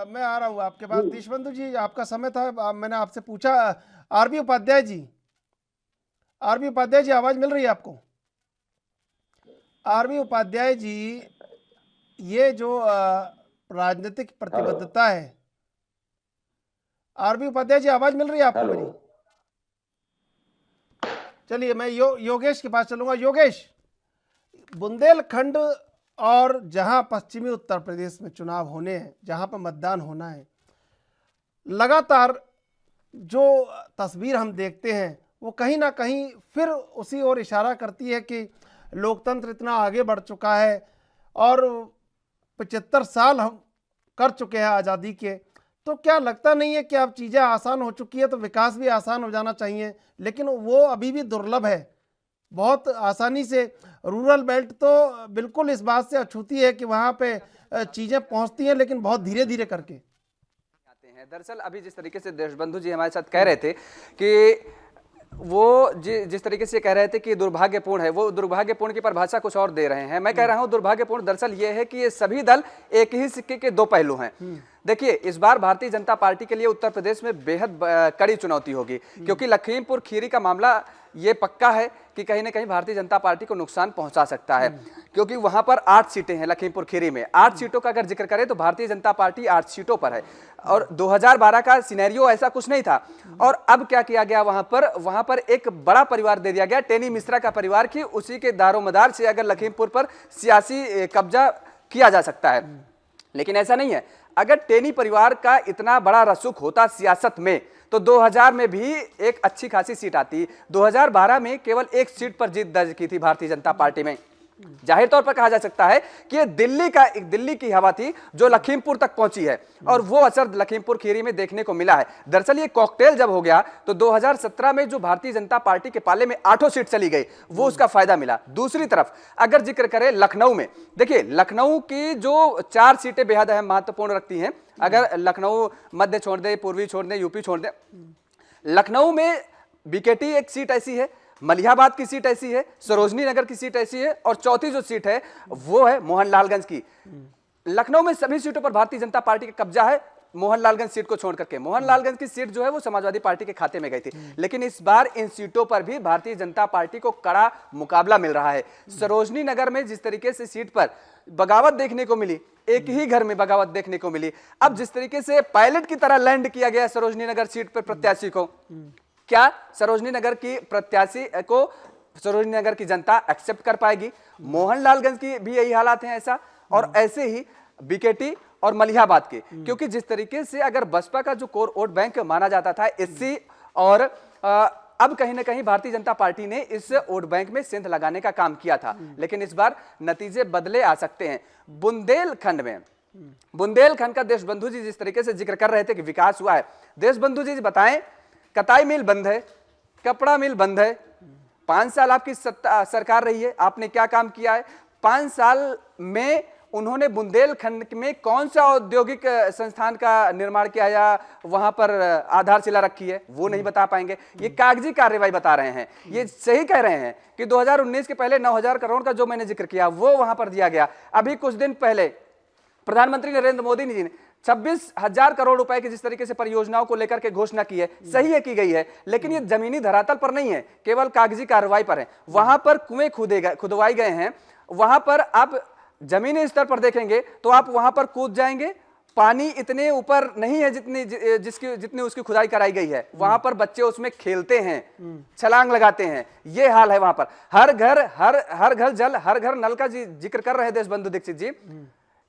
मैं आ रहा हूँ आपके पास। देशबंधु जी आपका समय था, मैंने आपसे पूछा। आरबी उपाध्याय जी, आरबी उपाध्याय जी आवाज मिल रही है आपको? आरबी उपाध्याय जी, ये जो राजनीतिक प्रतिबद्धता है, आरबी उपाध्याय जी आवाज मिल रही है आपको मेरी? चलिए मैं योगेश के पास चलूंगा। योगेश, बुंदेलखंड और जहां पश्चिमी उत्तर प्रदेश में चुनाव होने हैं, जहां पर मतदान होना है, लगातार जो तस्वीर हम देखते हैं वो कहीं ना कहीं फिर उसी ओर इशारा करती है कि लोकतंत्र इतना आगे बढ़ चुका है और 75 साल हम कर चुके हैं आज़ादी के। तो क्या लगता नहीं है कि अब चीज़ें आसान हो चुकी है तो विकास भी आसान हो जाना चाहिए? लेकिन वो अभी भी दुर्लभ है। बहुत आसानी से रूरल बेल्ट तो बिल्कुल इस बात से अछूती है कि वहाँ पे चीज़ें पहुँचती हैं, लेकिन बहुत धीरे धीरे करके आते हैं। दरअसल अभी जिस तरीके से देशबंधु जी हमारे साथ कह रहे थे कि वो जिस तरीके से कह रहे थे कि दुर्भाग्यपूर्ण है, वो दुर्भाग्यपूर्ण की परिभाषा कुछ और दे रहे हैं। मैं कह रहा हूं दुर्भाग्यपूर्ण दरअसल ये है कि ये सभी दल एक ही सिक्के के दो पहलू हैं। देखिए इस बार भारतीय जनता पार्टी के लिए उत्तर प्रदेश में बेहद कड़ी चुनौती होगी, क्योंकि लखीमपुर खीरी का मामला ये पक्का है कि कहीं ना कहीं भारतीय जनता पार्टी को नुकसान पहुंचा सकता है, क्योंकि वहां पर 8 सीटें हैं। लखीमपुर खीरी में 8 सीटों का अगर जिक्र करें तो भारतीय जनता पार्टी 8 सीटों पर है, और 2012 का सिनेरियो ऐसा कुछ नहीं था। और अब क्या किया गया, वहां पर एक बड़ा परिवार दे दिया गया, टेनी मिश्रा का परिवार, की उसी के दारोमदार से अगर लखीमपुर पर सियासी कब्जा किया जा सकता है। लेकिन ऐसा नहीं है। अगर टेनी परिवार का इतना बड़ा रसूख होता सियासत में तो 2000 में भी एक अच्छी खासी सीट आती। 2012 में केवल एक सीट पर जीत दर्ज की थी भारतीय जनता पार्टी में। जाहिर तौर पर कहा जा सकता है कि दिल्ली की हवा थी जो लखीमपुर तक पहुंची है, और वो असर लखीमपुर खीरी में देखने को मिला है। दरअसल ये कॉकटेल जब हो गया तो 2017 में जो भारतीय जनता पार्टी के पाले में 8 सीट चली गई, वो उसका फायदा मिला। दूसरी तरफ अगर जिक्र करें लखनऊ में, देखिए लखनऊ की जो 4 सीटें बेहद अहम महत्वपूर्ण रखती हैं। अगर लखनऊ मध्य छोड़ दे, पूर्वी छोड़ दे, यूपी छोड़ दे, लखनऊ में बीकेटी एक सीट ऐसी है, मलिहाबाद की सीट ऐसी है, सरोजनी नगर की सीट ऐसी है, और चौथी जो सीट है वो है मोहनलालगंज की। लखनऊ में सभी सीटों पर भारतीय जनता पार्टी का कब्जा है, मोहनलालगंज सीट को छोड़ करके। मोहनलालगंज की सीट जो है वो समाजवादी पार्टी के खाते में गई थी, लेकिन इस बार इन सीटों पर भी भारतीय जनता पार्टी को कड़ा मुकाबला मिल रहा है। सरोजनी नगर में जिस तरीके से सीट पर बगावत देखने को मिली, एक ही घर में बगावत देखने को मिली, अब जिस तरीके से पायलट की तरह लैंड किया गया सरोजनी नगर सीट पर प्रत्याशी को, क्या सरोजनी नगर की प्रत्याशी को सरोजनी नगर की जनता एक्सेप्ट कर पाएगी? मोहनलालगंज की भी यही हालात हैं ऐसा, और ऐसे ही बीकेटी और मलिहाबाद के, क्योंकि जिस तरीके से अगर बसपा का जो कोर वोट बैंक माना जाता था एससी, और अब कहीं ना कहीं भारतीय जनता पार्टी ने इस वोट बैंक में सेंध लगाने का काम किया था, लेकिन इस बार नतीजे बदले आ सकते हैं। बुंदेलखंड का देशबंधु जी जिस तरीके से जिक्र कर रहे थे कि विकास हुआ है, देशबंधु जी बताएं, कताई मिल बंद है, कपड़ा मिल बंद है, 5 साल आपकी सरकार रही है, आपने क्या काम किया है? 5 साल में उन्होंने बुंदेलखंड में कौन सा औद्योगिक संस्थान का निर्माण किया या वहां पर आधारशिला रखी है, वो नहीं बता पाएंगे। ये कागजी कार्रवाई बता रहे हैं। ये सही कह रहे हैं कि 2019 के पहले 9,000 करोड़ का जो मैंने जिक्र किया वो वहां पर दिया गया। अभी कुछ दिन पहले प्रधानमंत्री नरेंद्र मोदी जी ने 26,000 करोड़ रुपए की जिस तरीके से परियोजनाओं को लेकर के घोषणा की है, सही है की गई है, लेकिन ये जमीनी धरातल पर नहीं है, केवल कागजी कार्रवाई पर है। वहां पर कुएं खुदवाई गए हैं, वहां पर आप जमीनी स्तर पर देखेंगे तो आप वहां पर कूद जाएंगे। पानी इतने ऊपर नहीं है जितनी उसकी खुदाई कराई गई है। वहां पर बच्चे उसमें खेलते हैं, छलांग लगाते हैं, ये हाल है वहां पर। हर घर जल, हर घर नल का जिक्र कर रहे देशबंधु दीक्षित जी,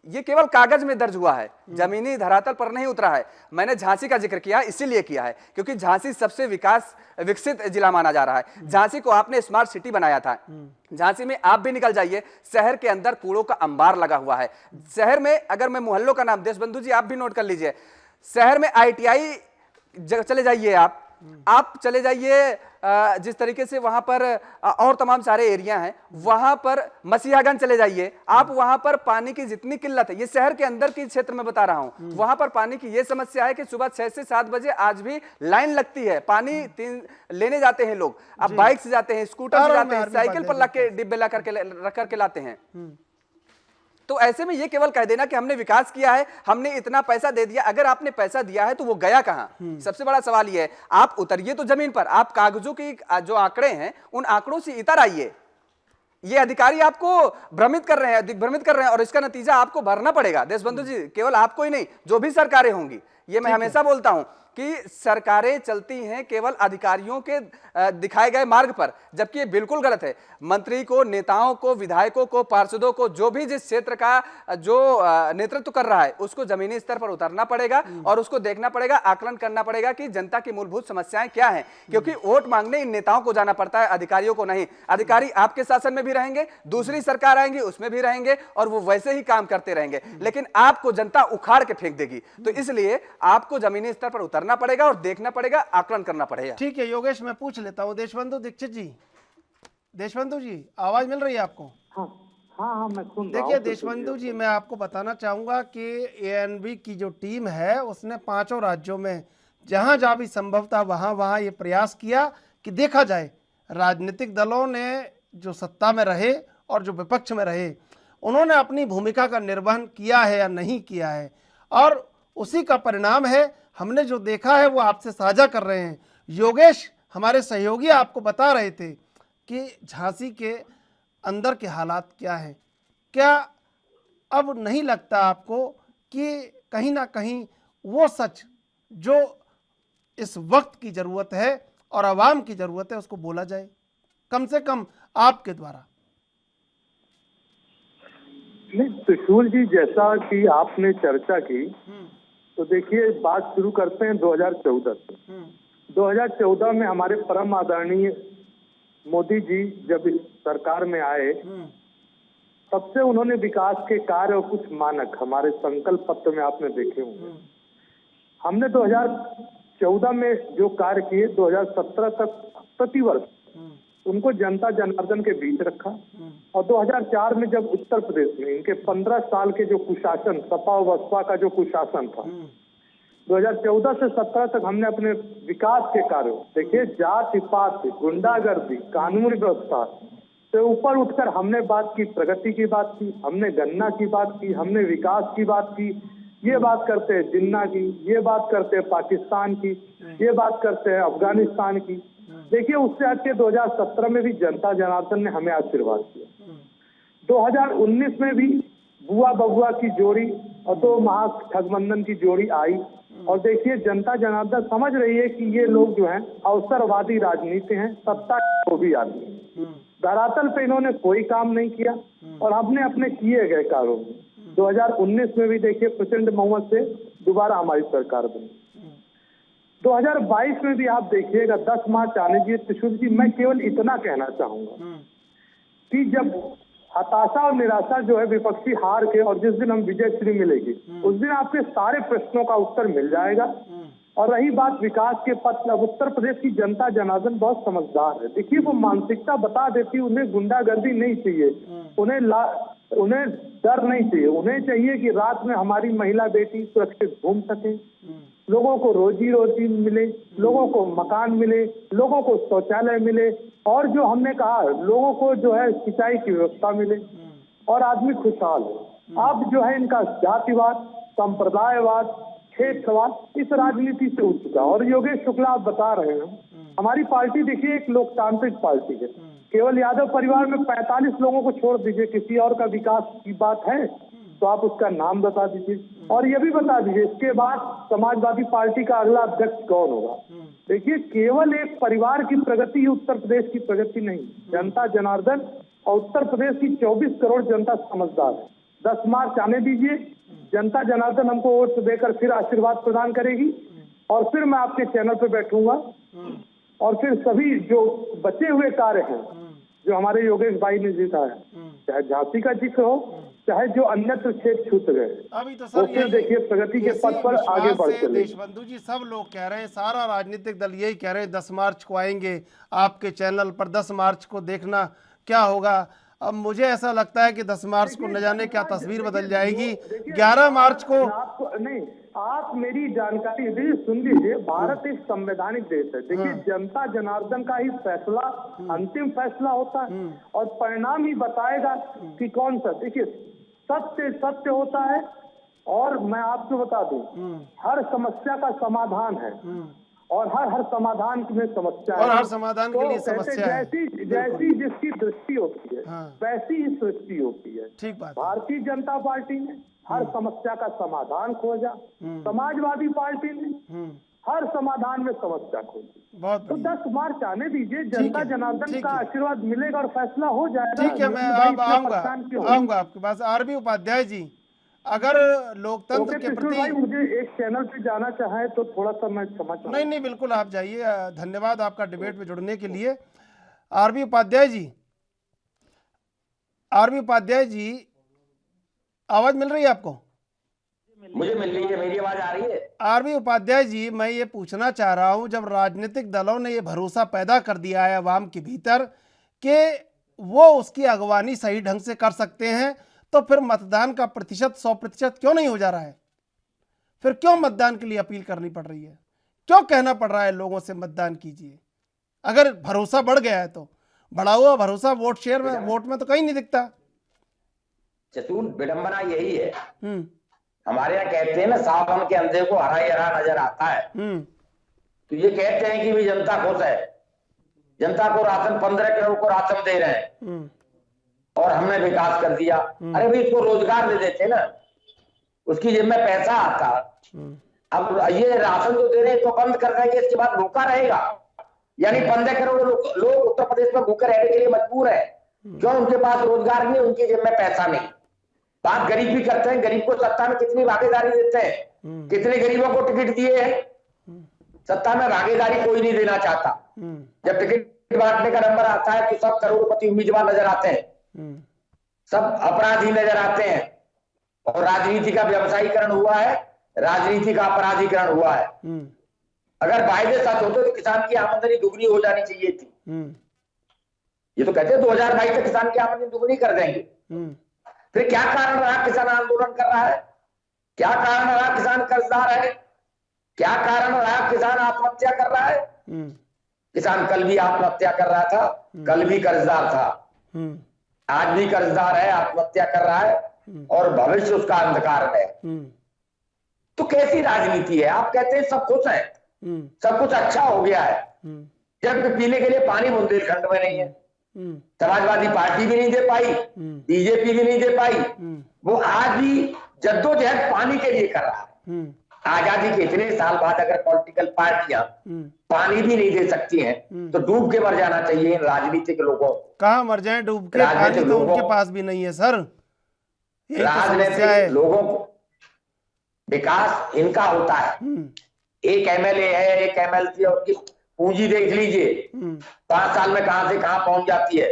ये केवल कागज में दर्ज हुआ है, जमीनी धरातल पर नहीं उतरा है। मैंने झांसी का जिक्र किया इसीलिए किया है क्योंकि झांसी सबसे विकसित जिला माना जा रहा है। झांसी को आपने स्मार्ट सिटी बनाया था। झांसी में आप भी निकल जाइए, शहर के अंदर कूड़ों का अंबार लगा हुआ है। शहर में अगर मैं मोहल्लों का नाम, देशबंधु जी आप भी नोट कर लीजिए, शहर में ITI चले जाइए, आप चले जाइए, जिस तरीके से वहां पर और तमाम सारे एरिया हैं, वहां पर मसीहागंज चले जाइए, आप वहां पर पानी की जितनी किल्लत है, ये शहर के अंदर की क्षेत्र में बता रहा हूं, वहां पर पानी की ये समस्या है कि सुबह 6 से 7 बजे आज भी लाइन लगती है। पानी लेने जाते हैं लोग, अब बाइक से जाते हैं, स्कूटर से जाते हैं, साइकिल पर रख के डिब्बे रख करके लाते हैं। तो ऐसे में ये केवल कह देना कि हमने विकास किया है, हमने इतना पैसा दे दिया, अगर आपने पैसा दिया है तो वो गया कहां? सबसे बड़ा सवाल ये है। आप उतरिए तो जमीन पर, आप कागजों की जो आंकड़े हैं उन आंकड़ों से इतर आइए। ये अधिकारी आपको दिग्भ्रमित कर रहे हैं और इसका नतीजा आपको भरना पड़ेगा देशबंधु जी, केवल आपको ही नहीं, जो भी सरकारें होंगी। ये मैं हमेशा बोलता हूं कि सरकारें चलती हैं केवल अधिकारियों के दिखाए गए मार्ग पर, जबकि ये बिल्कुल गलत है। मंत्री को, नेताओं को, विधायकों को, पार्षदों को, जो भी जिस क्षेत्र का जो नेतृत्व कर रहा है, उसको जमीनी स्तर पर उतरना पड़ेगा और उसको देखना पड़ेगा, आकलन करना पड़ेगा कि जनता की मूलभूत समस्याएं क्या हैं। क्योंकि वोट मांगने इन नेताओं को जाना पड़ता है, अधिकारियों को नहीं। अधिकारी आपके शासन में भी रहेंगे, दूसरी सरकार आएंगी उसमें भी रहेंगे और वो वैसे ही काम करते रहेंगे, लेकिन आपको जनता उखाड़ के फेंक देगी। तो इसलिए आपको जमीनी स्तर पर उतरना पड़ेगा और देखना पड़ेगा, आकलन करना पड़ेगा। ठीक है योगेश, मैं पूछ लेता हूं देशबंधु दीक्षित जी। देशबंधु जी आवाज मिल रही है आपको? हाँ मैं सुन रहा हूं। देखिए देशबंधु जी, मैं आपको बताना चाहूंगा कि ANB की जो टीम है उसने 5 राज्यों में जहां जहां भी संभव था वहां ये प्रयास किया कि देखा जाए राजनीतिक दलों ने जो सत्ता में रहे और जो विपक्ष में रहे, उन्होंने अपनी भूमिका का निर्वहन किया है या नहीं किया है, और उसी का परिणाम है हमने जो देखा है वो आपसे साझा कर रहे हैं। योगेश हमारे सहयोगी आपको बता रहे थे कि झांसी के अंदर के हालात क्या हैं। क्या अब नहीं लगता आपको कि कहीं ना कहीं वो सच जो इस वक्त की ज़रूरत है और आवाम की ज़रूरत है उसको बोला जाए, कम से कम आपके द्वारा? नहीं त्रिशूल जी, जैसा कि आपने चर्चा की, तो देखिए बात शुरू करते हैं 2014 से। 2014 में हमारे परम आदरणीय मोदी जी जब इस सरकार में आए, तब से उन्होंने विकास के कार्य और कुछ मानक हमारे संकल्प पत्र में आपने देखे होंगे। हमने 2014 में जो कार्य किए, 2017 तक प्रतिवर्ष उनको जनता जनार्दन के बीच रखा, और 2004 में जब उत्तर प्रदेश में इनके 15 साल के जो कुशासन, सपा और बसपा का जो कुशासन था, 2014 से 17 तक हमने अपने विकास के कार्यों, देखिए जाति पात, गुंडागर्दी, कानून व्यवस्था से ऊपर उठकर हमने बात की, प्रगति की बात की, हमने गन्ना की बात की, हमने विकास की बात की, ये बात करते हैं जिन्ना की, ये बात करते हैं पाकिस्तान की, ये बात करते हैं अफगानिस्तान की। देखिए उससे हट के 2017 में भी जनता जनार्दन ने हमें आशीर्वाद दिया। 2019 में भी बुआ बबुआ की जोड़ी और 2 महागठबंधन की जोड़ी आई, और देखिए जनता जनार्दन समझ रही है कि ये लोग जो हैं अवसरवादी राजनीति हैं, सत्ता को भी आती है। धरातल पे इन्होंने कोई काम नहीं किया और हमने अपने किए गए कार्यों में 2019 में भी देखिए प्रचंड बहुमत से दोबारा हमारी सरकार बनी। 2022 में भी आप देखिएगा 10 मार्च आने दीजिए। त्रिशूल जी, मैं केवल इतना कहना चाहूंगा कि जब हताशा और निराशा जो है विपक्षी हार के, और जिस दिन हम विजय श्री मिलेगी उस दिन आपके सारे प्रश्नों का उत्तर मिल जाएगा। और रही बात विकास के पथ, अब उत्तर प्रदेश की जनता जनार्दन बहुत समझदार है। देखिए वो मानसिकता बता देती, उन्हें गुंडागर्दी नहीं चाहिए, उन्हें उन्हें डर नहीं चाहिए, उन्हें चाहिए कि रात में हमारी महिला बेटी सुरक्षित घूम सके, लोगों को रोजी रोटी मिले, लोगों को मकान मिले, लोगों को शौचालय मिले, और जो हमने कहा लोगों को जो है सिंचाई की व्यवस्था मिले और आदमी खुशहाल हो। अब जो है इनका जातिवाद, संप्रदायवाद, क्षेत्रवाद इस राजनीति से उठ चुका। और योगेश शुक्ला आप बता रहे हैं, हमारी पार्टी देखिए एक लोकतांत्रिक पार्टी है, केवल यादव परिवार में 45 लोगों को छोड़ दीजिए, किसी और का विकास की बात है तो आप उसका नाम बता दीजिए, और ये भी बता दीजिए इसके बाद समाजवादी पार्टी का अगला अध्यक्ष कौन होगा। देखिए केवल एक परिवार की प्रगति उत्तर प्रदेश की प्रगति नहीं, जनता जनार्दन और उत्तर प्रदेश की 24 करोड़ जनता समझदार है। 10 मार्च आने दीजिए, जनता जनार्दन हमको वोट देकर फिर आशीर्वाद प्रदान करेगी, और फिर मैं आपके चैनल पे बैठूंगा, और फिर सभी जो बचे हुए कार्य हैं जो हमारे योगेश भाई ने जीता है, चाहे झांसी का जिक्र हो, चाहे जो अन्यत्र क्षेत्र छूट गए, अभी तो सर फिर देखिए प्रगति के पथ पर आगे बढ़ चले। देशबंधु जी सब लोग कह रहे हैं, सारा राजनीतिक दल यही कह रहे हैं 10 मार्च को आएंगे आपके चैनल पर, 10 मार्च को देखना क्या होगा। अब मुझे ऐसा लगता है कि 10 मार्च को न जाने क्या तस्वीर बदल जाएगी। 11 मार्च को नहीं, आप मेरी जानकारी दीजिए, सुन लीजिए, भारत एक संवैधानिक देश है। देखिए जनता जनार्दन का ही फैसला अंतिम फैसला होता है, और परिणाम ही बताएगा कि कौन सा। देखिए सत्य सत्य होता है, और मैं आपको बता दूं हर समस्या का समाधान है, और हर समाधान में समस्या और है, हर समाधान के लिए समस्या है। जैसी जिसकी दृष्टि होती है वैसी ही सृष्टि होती है। ठीक बात। भारतीय जनता पार्टी ने हर समस्या का समाधान खोजा, समाजवादी पार्टी ने हर समाधान में समस्या खोजी। बहुत तो 10 मार्च आने दीजिए, जनता जनार्दन का आशीर्वाद मिलेगा और फैसला हो जाएगा। ठीक है, मैं आऊंगा आपके पास। आरबी उपाध्याय जी, अगर लोकतंत्र के प्रति भाई मुझे एक चैनल पे जाना चाहे तो थोड़ा सा मैं समझ। नहीं बिल्कुल आप जाइए, धन्यवाद आपका डिबेट में जुड़ने के लिए। आरबी उपाध्याय जी आवाज मिल रही है आपको? मुझे मिल रही है, मेरी आवाज आ रही है? आरबी उपाध्याय जी, मैं ये पूछना चाह रहा हूं, जब राजनीतिक दलों ने ये भरोसा पैदा कर दिया है अवाम के भीतर कि वो उसकी अगवानी सही ढंग से कर सकते हैं, तो फिर मतदान का प्रतिशत 100% क्यों नहीं हो जा रहा है? फिर क्यों मतदान के लिए अपील करनी पड़ रही है? क्यों कहना पड़ रहा है लोगों से मतदान कीजिए? अगर भरोसा बढ़ गया है तो बढ़ा हुआ भरोसा वोट में तो कहीं नहीं दिखता। चतुर विडंबना यही है, हमारे यहाँ कहते हैं ना, सावन के अंधे को हरा ही हरा नजर आता है। तो ये कहते हैं कि भी जनता खुश है, जनता को राशन 15 करोड़ को राशन दे रहे हैं और हमने विकास कर दिया। अरे भाई इसको रोजगार दे देते ना, उसकी जेब में पैसा आता। अब ये राशन जो दे रहे हैं तो बंद कर देंगे, इसके बाद भूखा रहेगा। यानी 15 करोड़ लोग उत्तर प्रदेश में भूखे रहने के लिए मजबूर है। क्यों? उनके पास रोजगार नहीं, उनकी जेब में पैसा नहीं। बात गरीब भी करते हैं, गरीब को सत्ता में कितनी भागीदारी देते हैं, कितने गरीबों को टिकट दिए हैं। सत्ता में भागीदारी कोई नहीं देना चाहता। जब टिकट बांटने का नंबर आता है तो सब करोड़पति उम्मीदवार नजर आते हैं, सब अपराधी नजर आते हैं, और राजनीति का व्यवसायीकरण हुआ है, राजनीति का अपराधीकरण हुआ है। अगर वायदे सच होते तो किसान की आमदनी दुगनी हो जानी चाहिए थी। ये तो कहते हैं 2022 तक किसान की आमदनी दुगनी कर देंगे। फिर क्या कारण रहा किसान आंदोलन कर रहा है? क्या कारण रहा किसान कर्जदार है? क्या कारण रहा किसान आत्महत्या कर रहा है? किसान कल भी आत्महत्या कर रहा था, कल भी कर्जदार था, आज भी कर्जदार है, आत्महत्या कर रहा है, और भविष्य उसका अंधकार है। तो कैसी राजनीति है? आप कहते हैं सब कुछ है, सब कुछ अच्छा हो गया है, जब पीने के लिए पानी बुंदेलखंड में नहीं है। समाजवादी पार्टी भी नहीं दे पाई, बीजेपी भी नहीं दे पाई, वो आज भी जद्दोजहद पानी के लिए कर रहा है। आजादी के इतने साल बाद अगर पॉलिटिकल पार्टियां पानी भी नहीं दे सकती हैं तो डूब के मर जाना चाहिए इन राजनीतिक लोगों को। कहाँ मर जाए डूब के? पानी तो उनके पास भी नहीं है सर। राजनीतिक लोगों को विकास इनका होता है। एक एमएलए है, एक एमएलसी है, उनकी पूंजी देख लीजिए 5 साल में कहां से कहां पहुंच जाती है।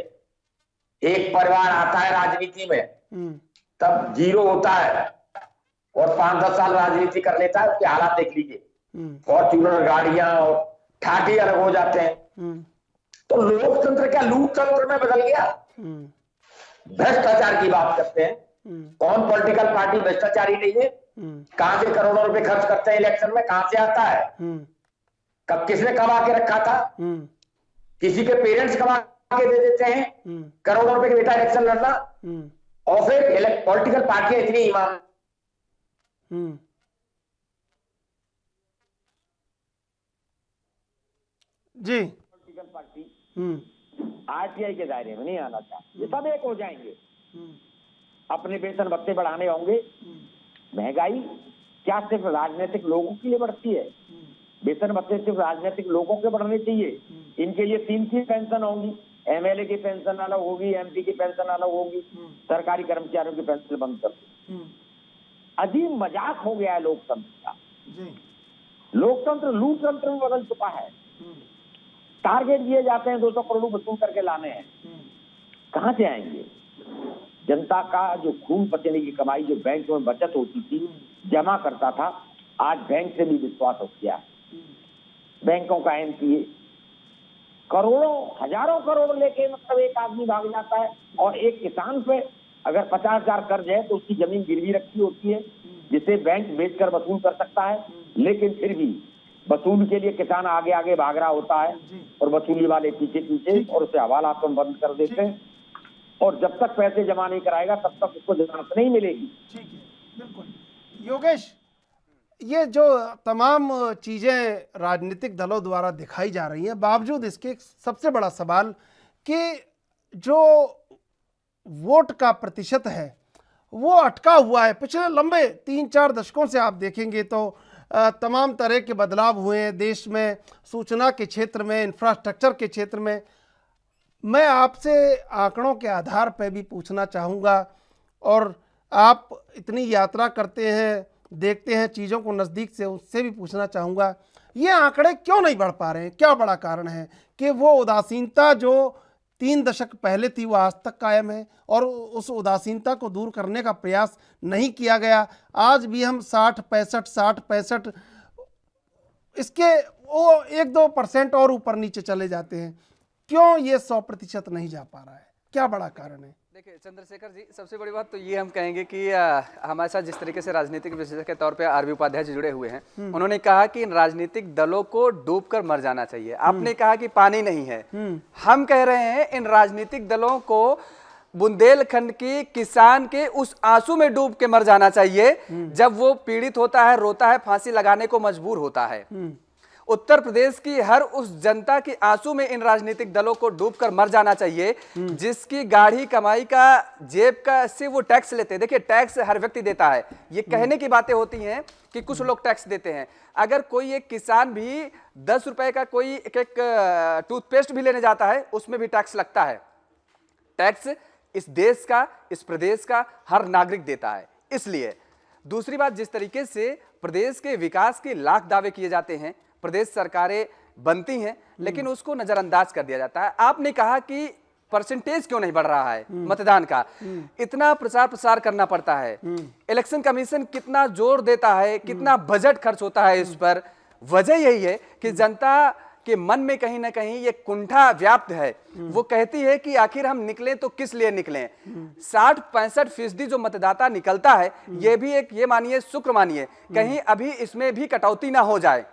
एक परिवार आता है राजनीति में तब जीरो होता है, और 5-10 साल राजनीति कर लेता है, उसके हालात देख लीजिए, फॉर्च्यूनर गाड़ियां और ठाठी अलग हो जाते हैं। तो लोकतंत्र क्या लूटतंत्र में बदल गया? भ्रष्टाचार की बात करते हैं। कौन पॉलिटिकल पार्टी भ्रष्टाचारी नहीं है? कहां से करोड़ों रुपए खर्च करते हैं इलेक्शन में, कहां से आता है? कब किसने कमा के रखा था? किसी के पेरेंट्स कमा के दे देते हैं करोड़ों रुपए के बेटा इलेक्शन लड़ना, और फिर पॉलिटिकल पार्टियां इतनी ईमान। जी, पॉलिटिकल पार्टी आरटीआई के दायरे में नहीं आना चाहिए। ये सब एक हो जाएंगे, अपने वेतन भत्ते बढ़ाने होंगे। महंगाई क्या सिर्फ राजनीतिक लोगों के लिए बढ़ती है? वेतन भत्ते सिर्फ राजनीतिक लोगों के बढ़ने चाहिए। इनके लिए 3 पेंशन होंगी, एमएलए की पेंशन अलग होगी, एमपी की पेंशन अलग होगी, सरकारी कर्मचारियों की पेंशन बंद कर दी। अजीब मजाक हो गया है लोकतंत्र का। लोकतंत्र लूट तंत्र में बदल चुका है। टारगेट दिए जाते हैं 200 करोड़ वसूल करके लाने हैं, कहां से आएंगे? जनता का जो खून पसीने की कमाई जो बैंक में बचत होती थी, जमा करता था, आज बैंक से भी विश्वास उठ गया। बैंकों का एनपीए करोड़ों हजारों करोड़ लेके मतलब एक आदमी भाग जाता है, और एक किसान पे अगर 50,000 कर्ज है तो उसकी जमीन गिरवी रखी होती है जिसे बैंक बेचकर वसूल कर सकता है, लेकिन फिर भी वसूल के लिए किसान आगे आगे भाग रहा होता है और वसूली वाले पीछे पीछे, और उसे हवालात में बंद कर देते हैं, और जब तक पैसे जमा नहीं कराएगा तब तक उसको जमानत नहीं मिलेगी। ठीक है, बिल्कुल। योगेश, ये जो तमाम चीज़ें राजनीतिक दलों द्वारा दिखाई जा रही हैं, बावजूद इसके एक सबसे बड़ा सवाल कि जो वोट का प्रतिशत है वो अटका हुआ है। पिछले लंबे 3-4 दशकों से आप देखेंगे तो तमाम तरह के बदलाव हुए हैं देश में, सूचना के क्षेत्र में, इंफ्रास्ट्रक्चर के क्षेत्र में। मैं आपसे आंकड़ों के आधार पर भी पूछना चाहूँगा, और आप इतनी यात्रा करते हैं, देखते हैं चीज़ों को नज़दीक से, उससे भी पूछना चाहूँगा, ये आंकड़े क्यों नहीं बढ़ पा रहे हैं? क्या बड़ा कारण है कि वो उदासीनता जो 3 दशक पहले थी वो आज तक कायम है, और उस उदासीनता को दूर करने का प्रयास नहीं किया गया? आज भी हम 60-65 इसके वो 1-2% और ऊपर नीचे चले जाते हैं। क्यों ये 100% नहीं जा पा रहा है? क्या बड़ा कारण है? देखिए चंद्रशेखर जी, सबसे बड़ी बात तो ये हम कहेंगे कि हमारे साथ जिस तरीके से राजनीतिक विशेषज्ञ के तौर पे आरबी उपाध्याय जी जुड़े हुए हैं, उन्होंने कहा कि इन राजनीतिक दलों को डूबकर मर जाना चाहिए। आपने कहा कि पानी नहीं है, हम कह रहे हैं इन राजनीतिक दलों को बुंदेलखंड की किसान के उस आंसू में डूब के मर जाना चाहिए जब वो पीड़ित होता है, रोता है, फांसी लगाने को मजबूर होता है। उत्तर प्रदेश की हर उस जनता के आंसू में इन राजनीतिक दलों को डूबकर मर जाना चाहिए जिसकी गाढ़ी कमाई का जेब का से वो टैक्स लेते हैं। देखिए, टैक्स हर व्यक्ति देता है, ये कहने की बातें होती हैं कि कुछ लोग टैक्स देते हैं। अगर कोई एक किसान भी 10 रुपए का कोई एक टूथपेस्ट भी लेने जाता है, उसमें भी टैक्स लगता है। टैक्स इस देश का, इस प्रदेश का हर नागरिक देता है। इसलिए दूसरी बात, जिस तरीके से प्रदेश के विकास के लाख दावे किए जाते हैं, प्रदेश सरकारें बनती हैं, लेकिन उसको नजरअंदाज कर दिया जाता है। आपने कहा कि परसेंटेज क्यों नहीं बढ़ रहा है मतदान का, इतना प्रचार प्रसार करना पड़ता है, इलेक्शन कमीशन कितना जोर देता है, कितना बजट खर्च होता है इस पर। वजह यही है कि जनता के मन में कहीं ना कहीं ये कुंठा व्याप्त है। वो कहती है कि आखिर हम निकलें तो किस लिए निकलें। 60-65% जो मतदाता निकलता है, ये भी एक, ये मानिए, शुक्र मानिए, कहीं अभी इसमें भी कटौती ना हो जाए,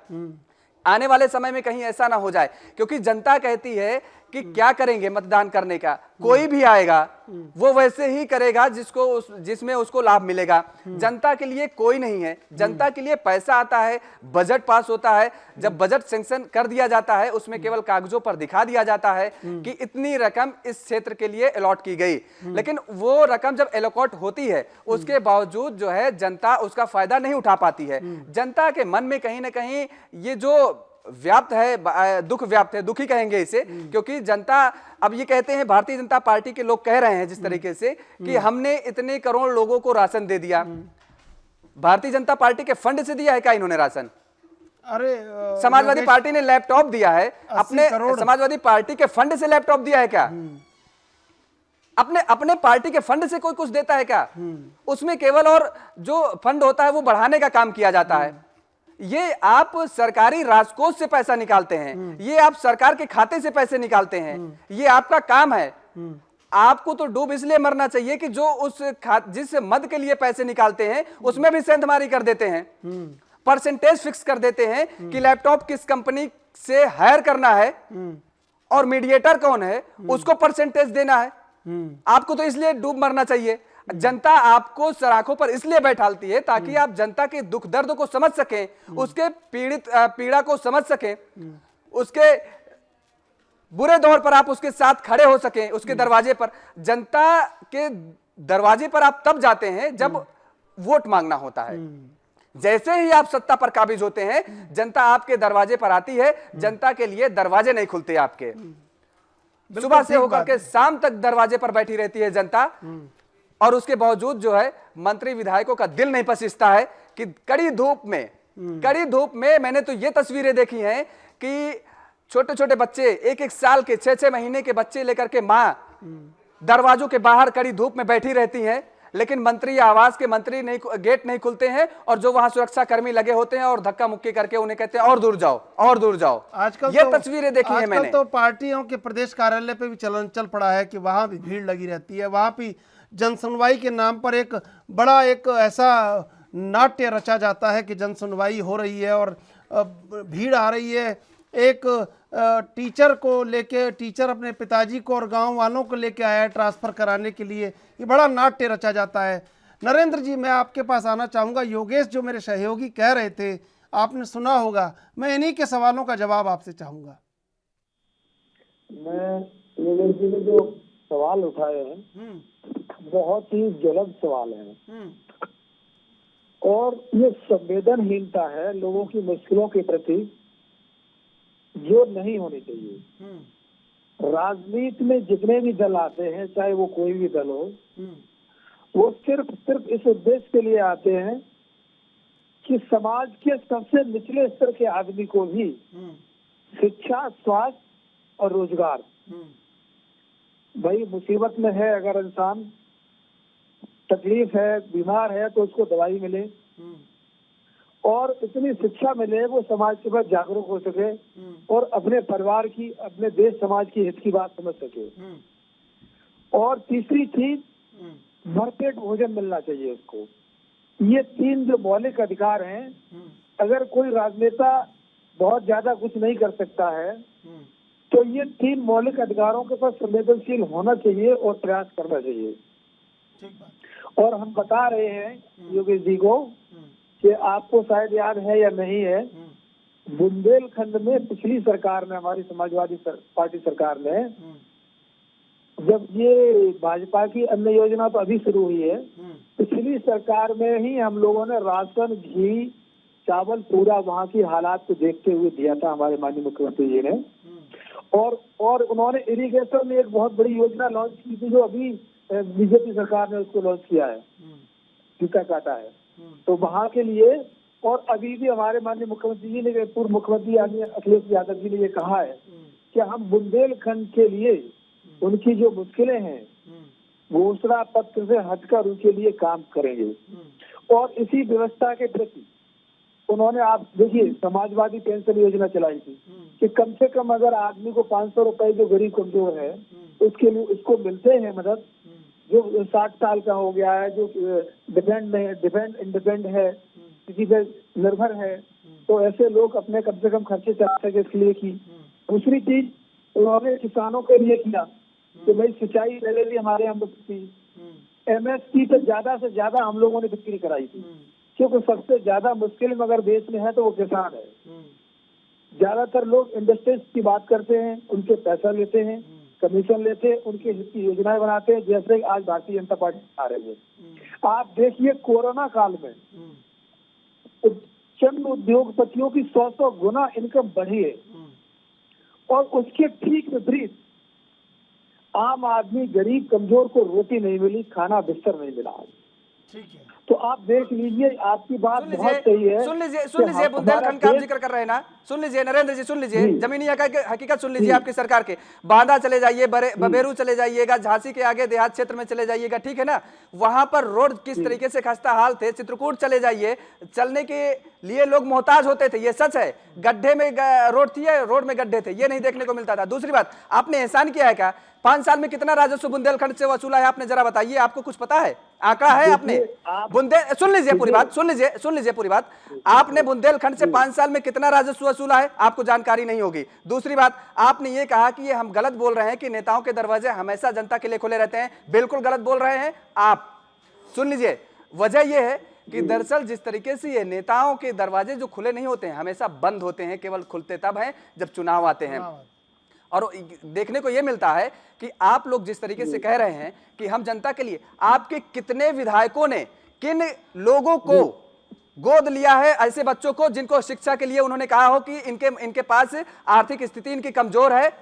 आने वाले समय में कहीं ऐसा ना हो जाए, क्योंकि जनता कहती है कि क्या करेंगे मतदान करने का, कोई भी आएगा वो वैसे ही करेगा जिसमें उसको लाभ मिलेगा। जनता के लिए कोई नहीं है, जनता के लिए पैसा आता है, बजट पास होता है, जब बजट सैंक्शन कर दिया जाता है उसमें केवल कागजों पर दिखा दिया जाता है कि इतनी रकम इस क्षेत्र के लिए अलॉट की गई, लेकिन वो रकम जब अलॉट होती है उसके बावजूद जो है जनता उसका फायदा नहीं उठा पाती है। जनता के मन में कहीं ना कहीं ये जो व्याप्त है, दुख व्याप्त है, दुखी कहेंगे इसे, क्योंकि जनता अब ये कहते हैं, भारतीय जनता पार्टी के लोग कह रहे हैं जिस तरीके से कि हमने इतने करोड़ लोगों को राशन दे दिया। भारतीय जनता पार्टी के फंड से दिया है क्या इन्होंने राशन? अरे समाजवादी पार्टी ने लैपटॉप दिया है, अपने समाजवादी पार्टी के फंड से लैपटॉप दिया है क्या? अपने पार्टी के फंड से कोई कुछ देता है क्या? उसमें केवल और जो फंड होता है वो बढ़ाने का काम किया जाता है। ये आप सरकारी राजकोष से पैसा निकालते हैं, ये आप सरकार के खाते से पैसे निकालते हैं, ये आपका काम है। आपको तो डूब इसलिए मरना चाहिए कि जो जिस मद के लिए पैसे निकालते हैं उसमें भी सेंधमारी कर देते हैं, परसेंटेज फिक्स कर देते हैं कि लैपटॉप किस कंपनी से हायर करना है और मीडिएटर कौन है उसको परसेंटेज देना है। आपको तो इसलिए डूब मरना चाहिए। जनता आपको सराखों पर इसलिए बैठालती है ताकि आप जनता के दुख दर्द को समझ सकें, उसके पीड़ा को समझ सकें, उसके बुरे दौर पर आप उसके साथ खड़े हो सकें। उसके दरवाजे पर, जनता के दरवाजे पर आप तब जाते हैं जब वोट मांगना होता है। जैसे ही आप सत्ता पर काबिज होते हैं, जनता आपके दरवाजे पर आती है। जनता के लिए दरवाजे नहीं खुलते आपके। सुबह से होकर के शाम तक दरवाजे पर बैठी रहती है जनता, और उसके बावजूद जो है मंत्री विधायकों का दिल नहीं पसीजता है कि कड़ी धूप में मैंने तो ये तस्वीरें देखी हैं कि छोटे छोटे बच्चे, 1-1 साल के, 6-6 महीने के बच्चे लेकर के मां दरवाजों के बाहर कड़ी धूप में बैठी रहती हैं, लेकिन मंत्री आवास के मंत्री नहीं, गेट नहीं खुलते हैं, और जो वहां सुरक्षा कर्मी लगे होते हैं और धक्का मुक्की करके उन्हें कहते हैं और दूर जाओ, और दूर जाओ। आजकल ये तस्वीरें देखी है मैंने। तो पार्टियों के प्रदेश कार्यालय पे भी चल पड़ा है कि वहां भी भीड़ लगी रहती है। वहां भी जनसुनवाई के नाम पर एक बड़ा एक ऐसा नाट्य रचा जाता है कि जनसुनवाई हो रही है और भीड़ आ रही है। एक टीचर को लेके, टीचर अपने पिताजी को और गांव वालों को लेके आया है ट्रांसफ़र कराने के लिए। ये बड़ा नाट्य रचा जाता है। नरेंद्र जी, मैं आपके पास आना चाहूँगा। योगेश जो मेरे सहयोगी कह रहे थे, आपने सुना होगा, मैं इन्हीं के सवालों का जवाब आपसे चाहूँगा। मैं योगेश जी ने जो सवाल उठाए हैं बहुत ही जल्द सवाल है, और ये संवेदनहीनता है लोगों की मुश्किलों के प्रति, जो नहीं होनी चाहिए। राजनीति में जितने भी दल आते हैं, चाहे वो कोई भी दल हो, वो सिर्फ इस उद्देश्य के लिए आते हैं कि समाज के सबसे निचले स्तर के आदमी को भी शिक्षा, स्वास्थ्य और रोजगार, भाई मुसीबत में है अगर इंसान, तकलीफ है, बीमार है, तो उसको दवाई मिले और इतनी शिक्षा मिले वो समाज के बाद जागरूक हो सके और अपने परिवार की, अपने देश समाज की हित की बात समझ सके। और तीसरी चीज, भरपेट भोजन मिलना चाहिए उसको। ये 3 जो मौलिक अधिकार हैं, अगर कोई राजनेता बहुत ज्यादा कुछ नहीं कर सकता है तो ये 3 मौलिक अधिकारों के पास संवेदनशील होना चाहिए और प्रयास करना चाहिए। और हम बता रहे हैं योगेश जी को कि आपको शायद याद है या नहीं है, बुंदेलखंड में पिछली सरकार ने, हमारी समाजवादी पार्टी सरकार ने, जब ये भाजपा की अन्न योजना तो अभी शुरू हुई है, पिछली सरकार में ही हम लोगों ने राशन, घी, चावल पूरा वहाँ की हालात को देखते हुए दिया था हमारे माननीय मुख्यमंत्री जी ने। और उन्होंने इरिगेशन में एक बहुत बड़ी योजना लॉन्च की थी, जो अभी बीजेपी सरकार ने उसको लॉन्च किया है, टीका काटा है, तो वहाँ के लिए। और अभी भी हमारे माननीय मुख्यमंत्री जी ने, पूर्व मुख्यमंत्री अखिलेश यादव जी ने ये कहा है कि हम बुंदेलखंड के लिए उनकी जो मुश्किलें हैं घोषणा पत्र से हटकर उनके लिए काम करेंगे। और इसी व्यवस्था के प्रति उन्होंने, आप देखिए, समाजवादी पेंशन योजना चलाई थी कि कम से कम अगर आदमी को 500 रुपए, जो गरीब कमजोर है उसके लिए उसको मिलते हैं मदद, जो 60 साल का हो गया है, जो इंडिपेंडेंट है, किसी पे निर्भर है, तो ऐसे लोग अपने कम से कम खर्चे चला सके, इसलिए की। दूसरी चीज उन्होंने किसानों के लिए किया कि भाई सिंचाई पहले भी हमारे यहाँ थी, MSP पे ज्यादा से ज्यादा हम लोगों ने बिक्री कराई थी, क्योंकि सबसे ज्यादा मुश्किल में अगर देश में है तो वो किसान है। ज्यादातर लोग इंडस्ट्रीज की बात करते हैं, उनके पैसा लेते हैं, कमीशन लेते हैं, उनके हित की योजनाएं बनाते हैं, जैसे आज भारतीय जनता पार्टी आ रही है। आप देखिए कोरोना काल में चंद उद्योगपतियों की 100 गुना इनकम बढ़ी है, और उसके ठीक विपरीत आम आदमी, गरीब कमजोर को रोटी नहीं मिली, खाना बिस्तर नहीं मिला। ठीक है। तो आप देख लीजिए, आपकी बात बहुत सही है। सुन लीजिए कि बुंदेलखंड का आप हमारा जिक्र कर रहे हैं ना, सुन लीजिए नरेंद्र जी, सुन लीजिए जमीनी हकीकत सुन लीजिए आपकी सरकार के। बांदा चले जाइए, बबेरू चले जाइएगा, झांसी के आगे देहात क्षेत्र में चले जाइएगा, ठीक है ना, वहां पर रोड किस तरीके से खस्ता हाल थे। चित्रकूट चले जाइए, चलने के लिए लोग मोहताज होते थे, ये सच है। गड्ढे में रोड थी, रोड में गड्ढे थे, ये नहीं देखने को मिलता था। दूसरी बात, आपने एहसान किया है क्या? 5 साल में कितना राजस्व बुंदेलखंड से वसूला है आपने, जरा बताइए, आपको कुछ पता है? आंकड़ा है आपने? सुन लीजिए पूरी बात, सुन लीजिए पूरी बात। आपने बुंदेलखंड से 5 साल में कितना राजस्व वसूला है? आपको जानकारी नहीं होगी। दूसरी बात, आपने ये कहा कि ये हम गलत बोल रहे हैं कि नेताओं के दरवाजे हमेशा जनता के लिए खुले रहते हैं। बिल्कुल गलत बोल रहे हैं आप। सुन लीजिए, वजह यह है कि दरअसल जिस तरीके से ये नेताओं के दरवाजे जो खुले नहीं होते हैं, हमेशा बंद होते हैं, केवल खुलते तब हैं जब चुनाव आते हैं। और देखने को यह मिलता है कि आप लोग जिस तरीके से कह रहे हैं कि हम जनता के लिए, आपके कितने विधायकों ने किन लोगों को गोद लिया है, ऐसे बच्चों को जिनको शिक्षा के लिए उन्होंने कहा हो कि इनके पास आर्थिक स्थिति इनकी कमजोर है,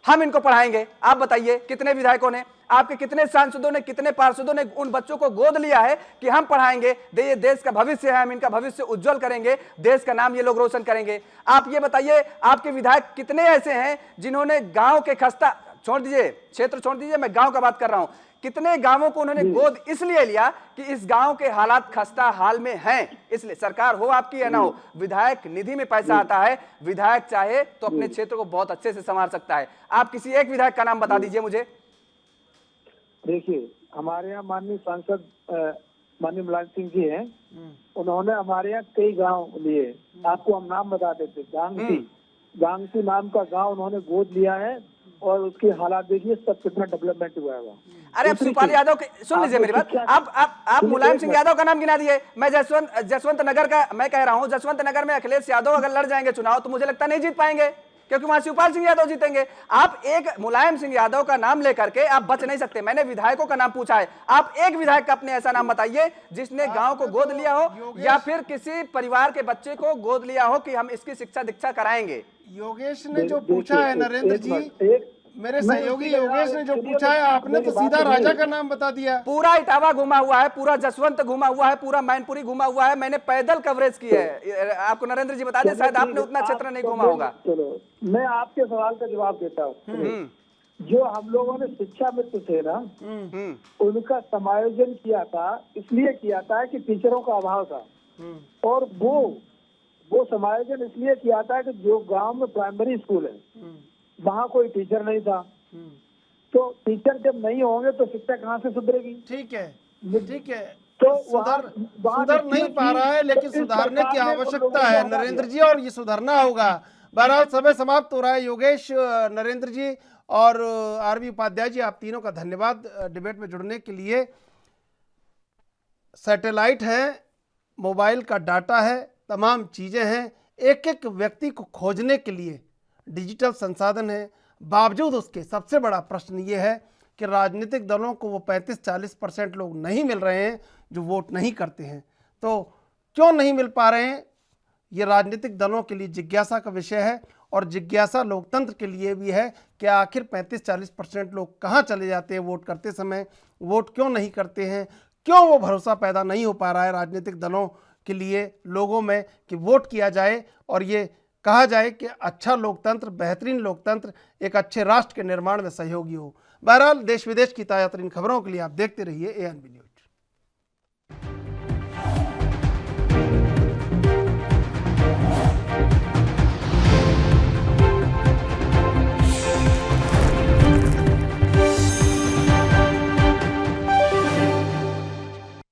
हम इनको पढ़ाएंगे। आप बताइए कितने विधायकों ने, आपके कितने सांसदों ने, कितने पार्षदों ने उन बच्चों को गोद लिया है कि हम पढ़ाएंगे, ये देश का भविष्य है, हम इनका भविष्य उज्जवल करेंगे, देश का नाम ये लोग रोशन करेंगे। आप ये बताइए, आपके विधायक कितने ऐसे हैं जिन्होंने गांव के खस्ता, छोड़ दीजिए क्षेत्र छोड़ दीजिए, मैं गांव का बात कर रहा हूं, कितने गांवों को उन्होंने गोद इसलिए लिया कि इस गांव के हालात खस्ता हाल में हैं, इसलिए सरकार हो आपकी या ना हो, विधायक निधि में पैसा आता है, विधायक चाहे तो अपने क्षेत्र को बहुत अच्छे से संवार सकता है। आप किसी एक विधायक का नाम बता दीजिए मुझे। देखिए, हमारे यहाँ माननीय सांसद माननीय मुलायम सिंह जी हैं, उन्होंने हमारे यहाँ कई गांव लिए, आपको हम नाम बता देते। गांगसी नाम का गांव उन्होंने गोद लिया है और उसके हालात देखिए, सब कितना डेवलपमेंट हुआ है। अरे अब सुपाल यादव के, सुन लीजिए मेरी बात, आप मुलायम सिंह यादव का नाम गिना दिए, मैं जसवंत नगर का मैं कह रहा हूं, जसवंत नगर में अखिलेश यादव अगर लड़ जाएंगे चुनाव तो मुझे लगता नहीं जीत पाएंगे, क्योंकि वहां शिवपाल सिंह यादव जीतेंगे। आप एक मुलायम सिंह यादव का नाम लेकर के आप बच नहीं सकते। मैंने विधायकों का नाम पूछा है, आप एक विधायक का अपने ऐसा नाम बताइए जिसने गांव को गोद लिया हो या फिर किसी परिवार के बच्चे को गोद लिया हो कि हम इसकी शिक्षा दीक्षा कराएंगे। योगेश ने जो पूछा है नरेंद्र जी, मेरे सहयोगी योगेश ने जो पूछा है, आपने तो सीधा राजा का नाम बता दिया। पूरा इटावा घुमा हुआ है, पूरा जसवंत घुमा हुआ है, पूरा मैनपुरी घुमा हुआ है, मैंने पैदल कवरेज की है। आपको नरेंद्र जी बता दें, शायद आपने उतना क्षेत्र नहीं घुमा होगा। चलो मैं आपके सवाल का जवाब देता हूँ। जो हम लोगों ने शिक्षा मित्र थे ना, उनका समायोजन किया था, इसलिए किया था कि टीचरों का अभाव था, और वो समायोजन इसलिए किया था कि जो गांव में प्राइमरी स्कूल है वहाँ कोई टीचर नहीं था, तो टीचर जब नहीं होंगे तो शिक्षा कहाँ से सुधरेगी। ठीक है, ठीक है, तो सुधर नहीं पा रहा है, लेकिन सुधारने की आवश्यकता है नरेंद्र जी, और ये सुधरना होगा। बहरहाल समय समाप्त हो रहा है। योगेश, नरेंद्र जी और आरबी उपाध्याय जी, आप तीनों का धन्यवाद डिबेट में जुड़ने के लिए। सैटेलाइट है, मोबाइल का डाटा है, तमाम चीज़ें हैं, एक एक व्यक्ति को खोजने के लिए डिजिटल संसाधन है, बावजूद उसके सबसे बड़ा प्रश्न ये है कि राजनीतिक दलों को वो 35-40% लोग नहीं मिल रहे हैं जो वोट नहीं करते हैं। तो क्यों नहीं मिल पा रहे हैं, ये राजनीतिक दलों के लिए जिज्ञासा का विषय है, और जिज्ञासा लोकतंत्र के लिए भी है कि आखिर 35-40% लोग कहाँ चले जाते हैं वोट करते समय, वोट क्यों नहीं करते हैं, क्यों वो भरोसा पैदा नहीं हो पा रहा है राजनीतिक दलों के लिए लोगों में कि वोट किया जाए और ये कहा जाए कि अच्छा लोकतंत्र, बेहतरीन लोकतंत्र एक अच्छे राष्ट्र के निर्माण में सहयोगी हो। बहरहाल देश विदेश की ताज़ा तरीन खबरों के लिए आप देखते रहिए ANB न्यूज़।